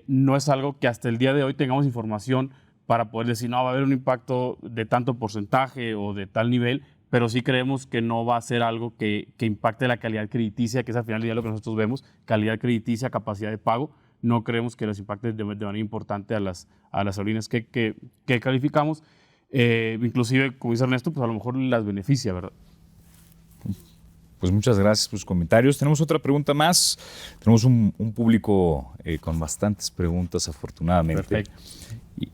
no es algo que hasta el día de hoy tengamos información para poder decir, no, va a haber un impacto de tanto porcentaje o de tal nivel, pero sí creemos que no va a ser algo que impacte la calidad crediticia, que es al final del día lo que nosotros vemos, calidad crediticia, capacidad de pago. No creemos que les impacte de manera importante a las aerolíneas que calificamos. Inclusive, como dice Ernesto, pues a lo mejor las beneficia, ¿verdad? Pues muchas gracias por sus comentarios. Tenemos otra pregunta más. Tenemos un público con bastantes preguntas, afortunadamente. Perfecto.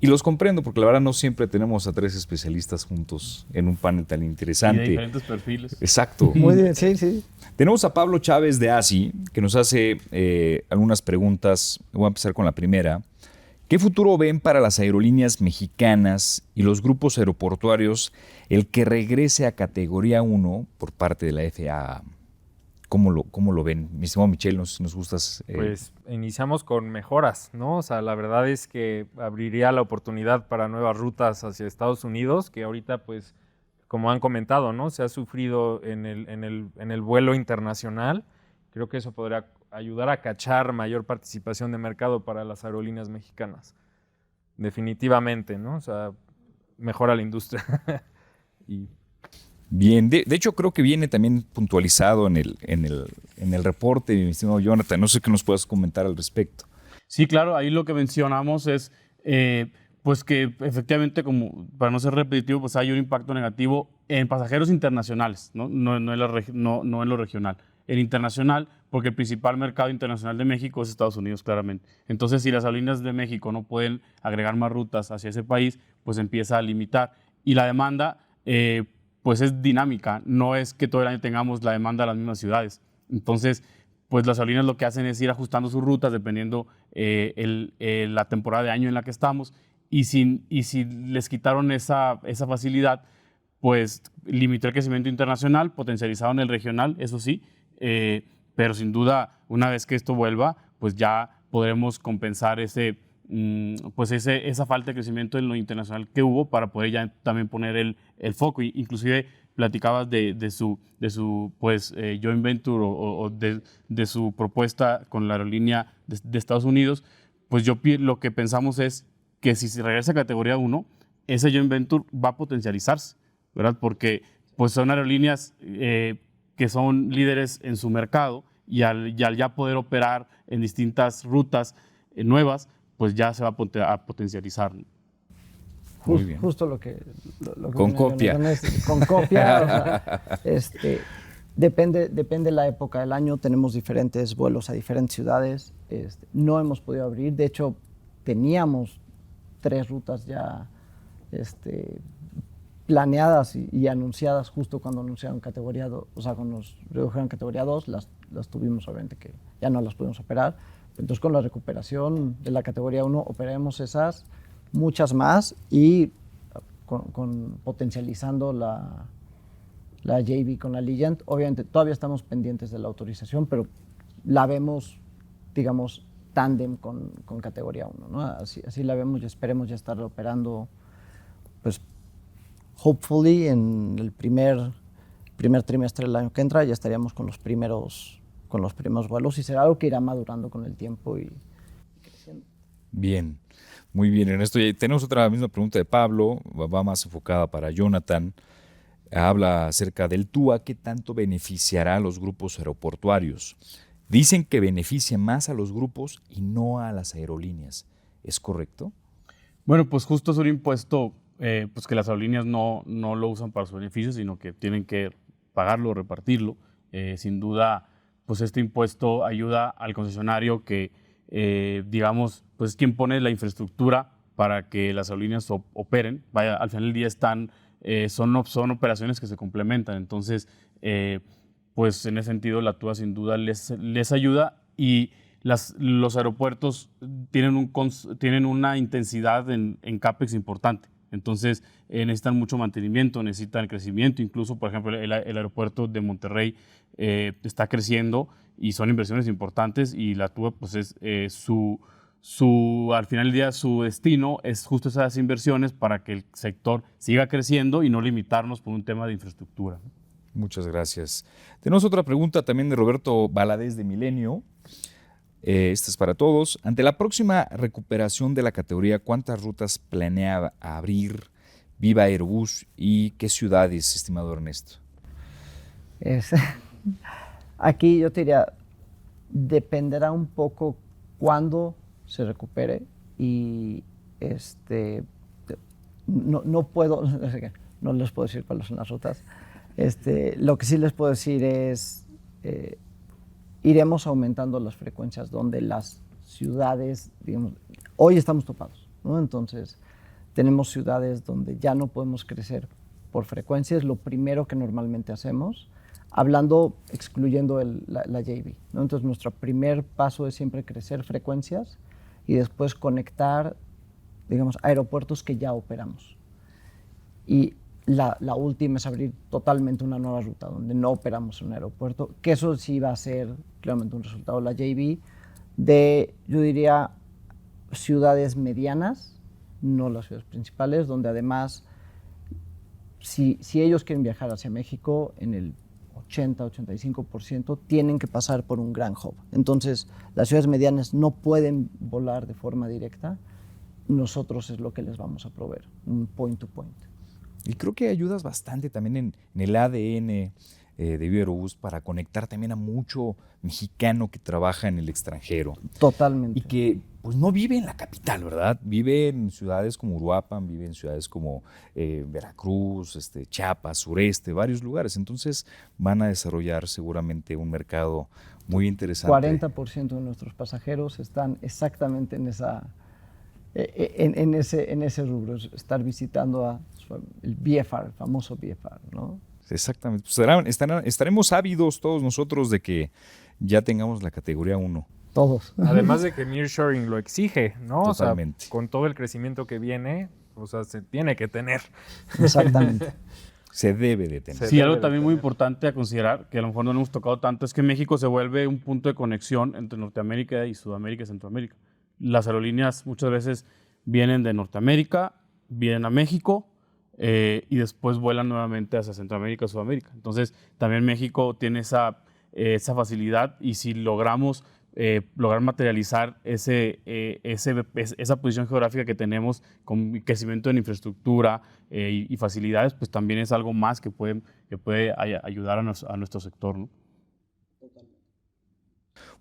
Y los comprendo, porque la verdad no siempre tenemos a tres especialistas juntos en un panel tan interesante. Y de diferentes perfiles. Exacto. Muy bien, sí. Tenemos a Pablo Chávez de ASI, que nos hace algunas preguntas. Voy a empezar con la primera. ¿Qué futuro ven para las aerolíneas mexicanas y los grupos aeroportuarios el que regrese a categoría 1 por parte de la FAA? ¿Cómo lo ven? Mi estimado Michel, nos gustas. Pues iniciamos con mejoras, ¿no? O sea, la verdad es que abriría la oportunidad para nuevas rutas hacia Estados Unidos, que ahorita, pues, como han comentado, ¿no? Se ha sufrido en el vuelo internacional. Creo que eso podría ayudar a cachar mayor participación de mercado para las aerolíneas mexicanas. Definitivamente, ¿no? O sea, mejora la industria. Bien, de hecho creo que viene también puntualizado en el reporte, mi estimado Jonathan. No sé qué nos puedas comentar al respecto. Sí, claro, ahí lo que mencionamos es pues que efectivamente, como para no ser repetitivo, pues hay un impacto negativo en pasajeros internacionales, no en lo regional. El internacional, porque el principal mercado internacional de México es Estados Unidos, claramente. Entonces, si las aerolíneas de México no pueden agregar más rutas hacia ese país, pues empieza a limitar. Y la demanda, pues es dinámica, no es que todo el año tengamos la demanda de las mismas ciudades. Entonces, pues las aerolíneas lo que hacen es ir ajustando sus rutas dependiendo la temporada de año en la que estamos. Y si les quitaron esa facilidad, pues limitó el crecimiento internacional, potencializaron el regional, eso sí, pero sin duda, una vez que esto vuelva, pues ya podremos compensar esa falta de crecimiento en lo internacional que hubo para poder ya también poner el foco. Inclusive platicabas de su joint venture o de su propuesta con la aerolínea de Estados Unidos. Pues lo que pensamos es que si se regresa a categoría 1, ese joint venture va a potencializarse, ¿verdad? Porque pues son aerolíneas que son líderes en su mercado y al ya poder operar en distintas rutas nuevas, pues ya se va a potencializar. Muy bien. Justo lo que con copia. Con copia. O sea, depende la época del año. Tenemos diferentes vuelos a diferentes ciudades. No hemos podido abrir. De hecho, teníamos 3 rutas ya planeadas y anunciadas justo cuando anunciaron categoría 2, o sea, cuando nos redujeron categoría 2, las tuvimos, obviamente, que ya no las pudimos operar. Entonces, con la recuperación de la categoría 1, operaremos esas, muchas más, y potencializando la JV con Allegiant. Obviamente, todavía estamos pendientes de la autorización, pero la vemos, digamos, tándem con categoría 1, ¿no? Así la vemos y esperemos ya estarla operando, pues, hopefully en el primer trimestre del año que entra ya estaríamos con los primeros vuelos, y será algo que irá madurando con el tiempo y creciendo. Bien, muy bien, Ernesto. Y tenemos otra misma pregunta de Pablo, va más enfocada para Jonathan. Habla acerca del TUA, ¿qué tanto beneficiará a los grupos aeroportuarios? Dicen que beneficia más a los grupos y no a las aerolíneas. ¿Es correcto? Bueno, pues justo es un impuesto pues que las aerolíneas no lo usan para su beneficio, sino que tienen que pagarlo, repartirlo. Sin duda, pues este impuesto ayuda al concesionario que, digamos, pues es quien pone la infraestructura para que las aerolíneas operen. Vaya, al final del día son operaciones que se complementan. Entonces, pues en ese sentido la TUA sin duda les ayuda, y los aeropuertos tienen una intensidad en CAPEX importante. Entonces necesitan mucho mantenimiento, necesitan crecimiento. Incluso, por ejemplo, el aeropuerto de Monterrey está creciendo y son inversiones importantes, y la TUA pues es al final del día su destino es justo esas inversiones para que el sector siga creciendo y no limitarnos por un tema de infraestructura. Muchas gracias. Tenemos otra pregunta también de Roberto Valadez de Milenio. Esta es para todos. Ante la próxima recuperación de la categoría, ¿cuántas rutas planea abrir Viva Aerobús y qué ciudades, estimado Ernesto? Aquí yo te diría, dependerá un poco cuándo se recupere, y no les puedo decir cuáles son las rutas. Lo que sí les puedo decir es iremos aumentando las frecuencias donde las ciudades, digamos, hoy estamos topados, ¿no? Entonces, tenemos ciudades donde ya no podemos crecer por frecuencia, es lo primero que normalmente hacemos, excluyendo la JV, ¿no? Entonces, nuestro primer paso es siempre crecer frecuencias y después conectar, digamos, aeropuertos que ya operamos. Y la última es abrir totalmente una nueva ruta donde no operamos en un aeropuerto, que eso sí va a ser claramente un resultado de la JV de, yo diría, ciudades medianas, no las ciudades principales, donde además, si ellos quieren viajar hacia México, en el 80-85% tienen que pasar por un gran hub. Entonces, las ciudades medianas no pueden volar de forma directa, nosotros es lo que les vamos a proveer, un point to point. Y creo que ayudas bastante también en el ADN de Viva Aerobús para conectar también a mucho mexicano que trabaja en el extranjero. Totalmente. Y que pues no vive en la capital, ¿verdad? Vive en ciudades como Uruapan, vive en ciudades como Veracruz, Chiapas, sureste, varios lugares. Entonces van a desarrollar seguramente un mercado muy interesante. 40% de nuestros pasajeros están exactamente en ese rubro, estar visitando el BFR, el famoso BFR, ¿no? Exactamente. Pues estaremos ávidos todos nosotros de que ya tengamos la categoría 1. Todos. Además de que nearshoring lo exige, ¿no? Totalmente. O sea, con todo el crecimiento que viene, o sea, se tiene que tener. Exactamente. Se debe de tener. Sí, algo también muy importante a considerar, que a lo mejor no hemos tocado tanto, es que México se vuelve un punto de conexión entre Norteamérica y Sudamérica y Centroamérica. Las aerolíneas muchas veces vienen de Norteamérica, vienen a México y después vuelan nuevamente hacia Centroamérica y Sudamérica. Entonces, también México tiene esa facilidad y si logramos lograr materializar esa posición geográfica que tenemos con crecimiento en infraestructura y facilidades, pues también es algo más que puede ayudar a nuestro sector, ¿no?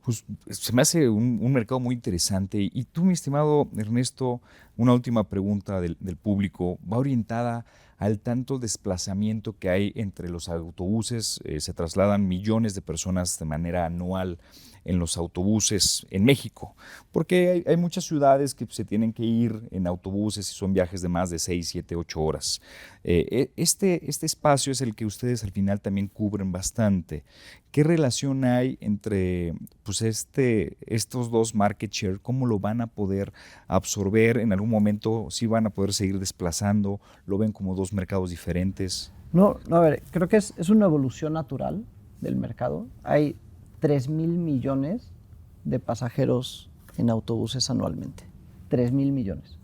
Pues se me hace un mercado muy interesante. Y tú, mi estimado Ernesto, una última pregunta del público. Va orientada al tanto desplazamiento que hay entre los autobuses. Se trasladan millones de personas de manera anual en los autobuses en México, porque hay muchas ciudades que se tienen que ir en autobuses y son viajes de más de 6, 7, 8 horas. Este espacio es el que ustedes al final también cubren bastante. ¿Qué relación hay entre pues estos dos market share? ¿Cómo lo van a poder absorber? ¿En algún momento sí van a poder seguir desplazando? ¿Lo ven como dos mercados diferentes? No, a ver, creo que es una evolución natural del mercado. Hay 3,000 millones de pasajeros en autobuses anualmente. 3,000 millones.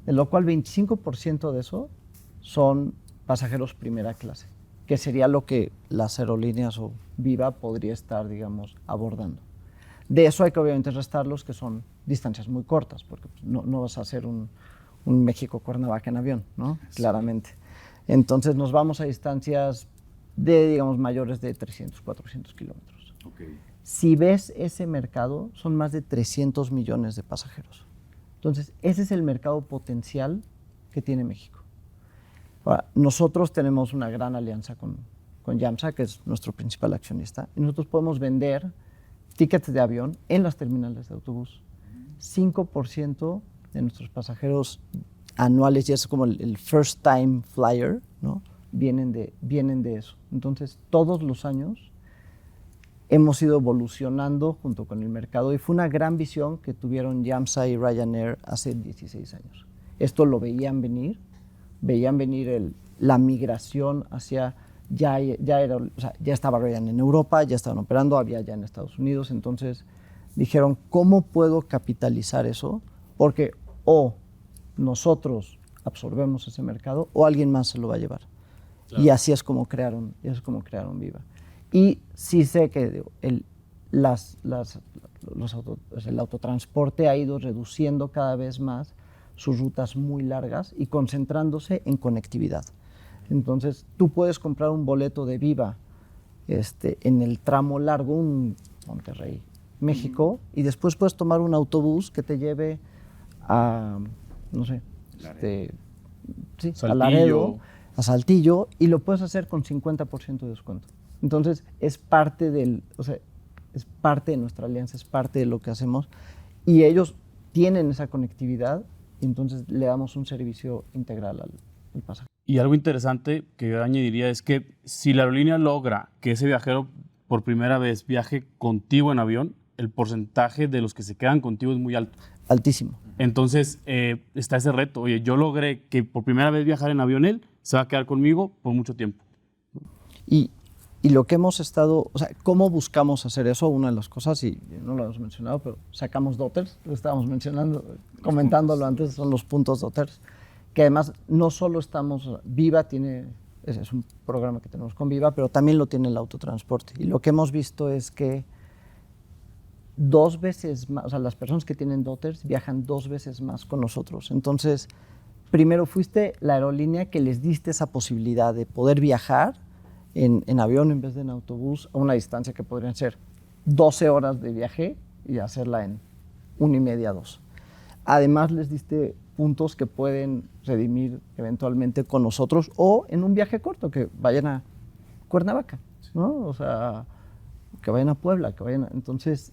De lo cual 25% de eso son pasajeros primera clase, que sería lo que las aerolíneas o Viva podría estar, digamos, abordando. De eso hay que obviamente restarlos, que son distancias muy cortas, porque no vas a hacer un México-Cuernavaca en avión, ¿no? Sí. Claramente. Entonces nos vamos a distancias de, digamos, mayores de 300, 400 kilómetros. Okay. Si ves ese mercado, son más de 300 millones de pasajeros. Entonces, ese es el mercado potencial que tiene México. Ahora, nosotros tenemos una gran alianza con YAMSA, que es nuestro principal accionista, y nosotros podemos vender tickets de avión en las terminales de autobús. 5% de nuestros pasajeros anuales, y es como el first time flyer, ¿no? vienen de eso. Entonces, todos los años hemos ido evolucionando junto con el mercado y fue una gran visión que tuvieron YAMSA y Ryanair hace 16 años. Esto lo veían venir la migración hacia, ya estaba Ryanair en Europa, ya estaban operando, había ya en Estados Unidos, entonces dijeron, ¿cómo puedo capitalizar eso? Porque o nosotros absorbemos ese mercado o alguien más se lo va a llevar. Claro. Y así es como crearon Viva. Y sí sé que el autotransporte ha ido reduciendo cada vez más sus rutas muy largas y concentrándose en conectividad. Entonces, tú puedes comprar un boleto de Viva en el tramo largo, un Monterrey, México, y después puedes tomar un autobús que te lleve a, no sé, a Laredo, a Saltillo, y lo puedes hacer con 50% de descuento. Entonces, es parte de nuestra alianza, es parte de lo que hacemos, y ellos tienen esa conectividad, y entonces le damos un servicio integral al pasajero. Y algo interesante que yo añadiría es que si la aerolínea logra que ese viajero por primera vez viaje contigo en avión, el porcentaje de los que se quedan contigo es muy alto. Altísimo. Entonces, está ese reto. Oye, yo logré que por primera vez viajar en avión, él se va a quedar conmigo por mucho tiempo. Y lo que hemos estado, o sea, ¿cómo buscamos hacer eso? Una de las cosas, y no lo hemos mencionado, pero sacamos Dotters, lo estábamos comentándolo antes, son los puntos Dotters, que además no solo Viva es un programa que tenemos con Viva, pero también lo tiene el autotransporte. Y lo que hemos visto es que 2 veces más, o sea, las personas que tienen Dotters viajan 2 veces más con nosotros. Entonces, primero fuiste la aerolínea que les diste esa posibilidad de poder viajar en avión en vez de en autobús a una distancia que podrían ser 12 horas de viaje y hacerla en 1.5, 2. Además les diste puntos que pueden redimir eventualmente con nosotros o en un viaje corto, que vayan a Cuernavaca, ¿no? O sea, que vayan a Puebla, que vayan a... Entonces,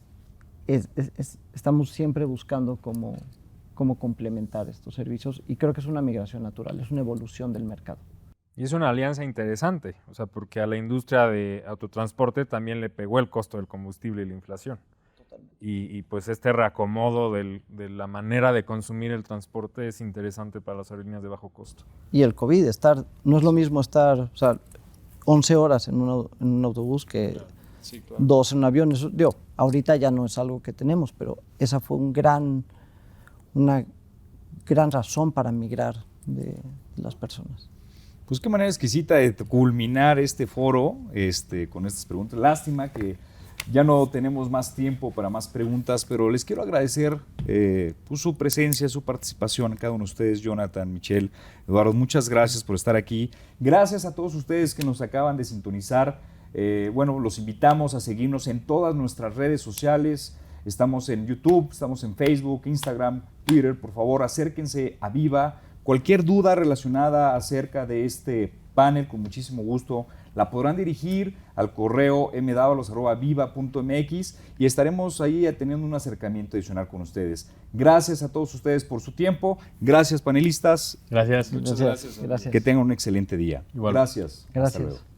estamos siempre buscando cómo complementar estos servicios y creo que es una migración natural, es una evolución del mercado. Y es una alianza interesante, o sea, porque a la industria de autotransporte también le pegó el costo del combustible y la inflación. Y pues este reacomodo de la manera de consumir el transporte es interesante para las aerolíneas de bajo costo. Y el COVID, no es lo mismo estar, o sea, 11 horas en un autobús que 2 en un avión. Eso, ahorita ya no es algo que tenemos, pero esa fue una gran razón para migrar de las personas. Pues qué manera exquisita de culminar este foro con estas preguntas. Lástima que ya no tenemos más tiempo para más preguntas, pero les quiero agradecer pues su presencia, su participación a cada uno de ustedes, Jonathan, Michelle, Eduardo, muchas gracias por estar aquí. Gracias a todos ustedes que nos acaban de sintonizar. Bueno, los invitamos a seguirnos en todas nuestras redes sociales. Estamos en YouTube, estamos en Facebook, Instagram, Twitter. Por favor, acérquense a Viva. Cualquier duda relacionada acerca de este panel, con muchísimo gusto, la podrán dirigir al correo mdavalos@viva.mx y estaremos ahí teniendo un acercamiento adicional con ustedes. Gracias a todos ustedes por su tiempo. Gracias, panelistas. Gracias. Muchas gracias. Que tengan un excelente día. Igual. Gracias. Gracias. Hasta luego.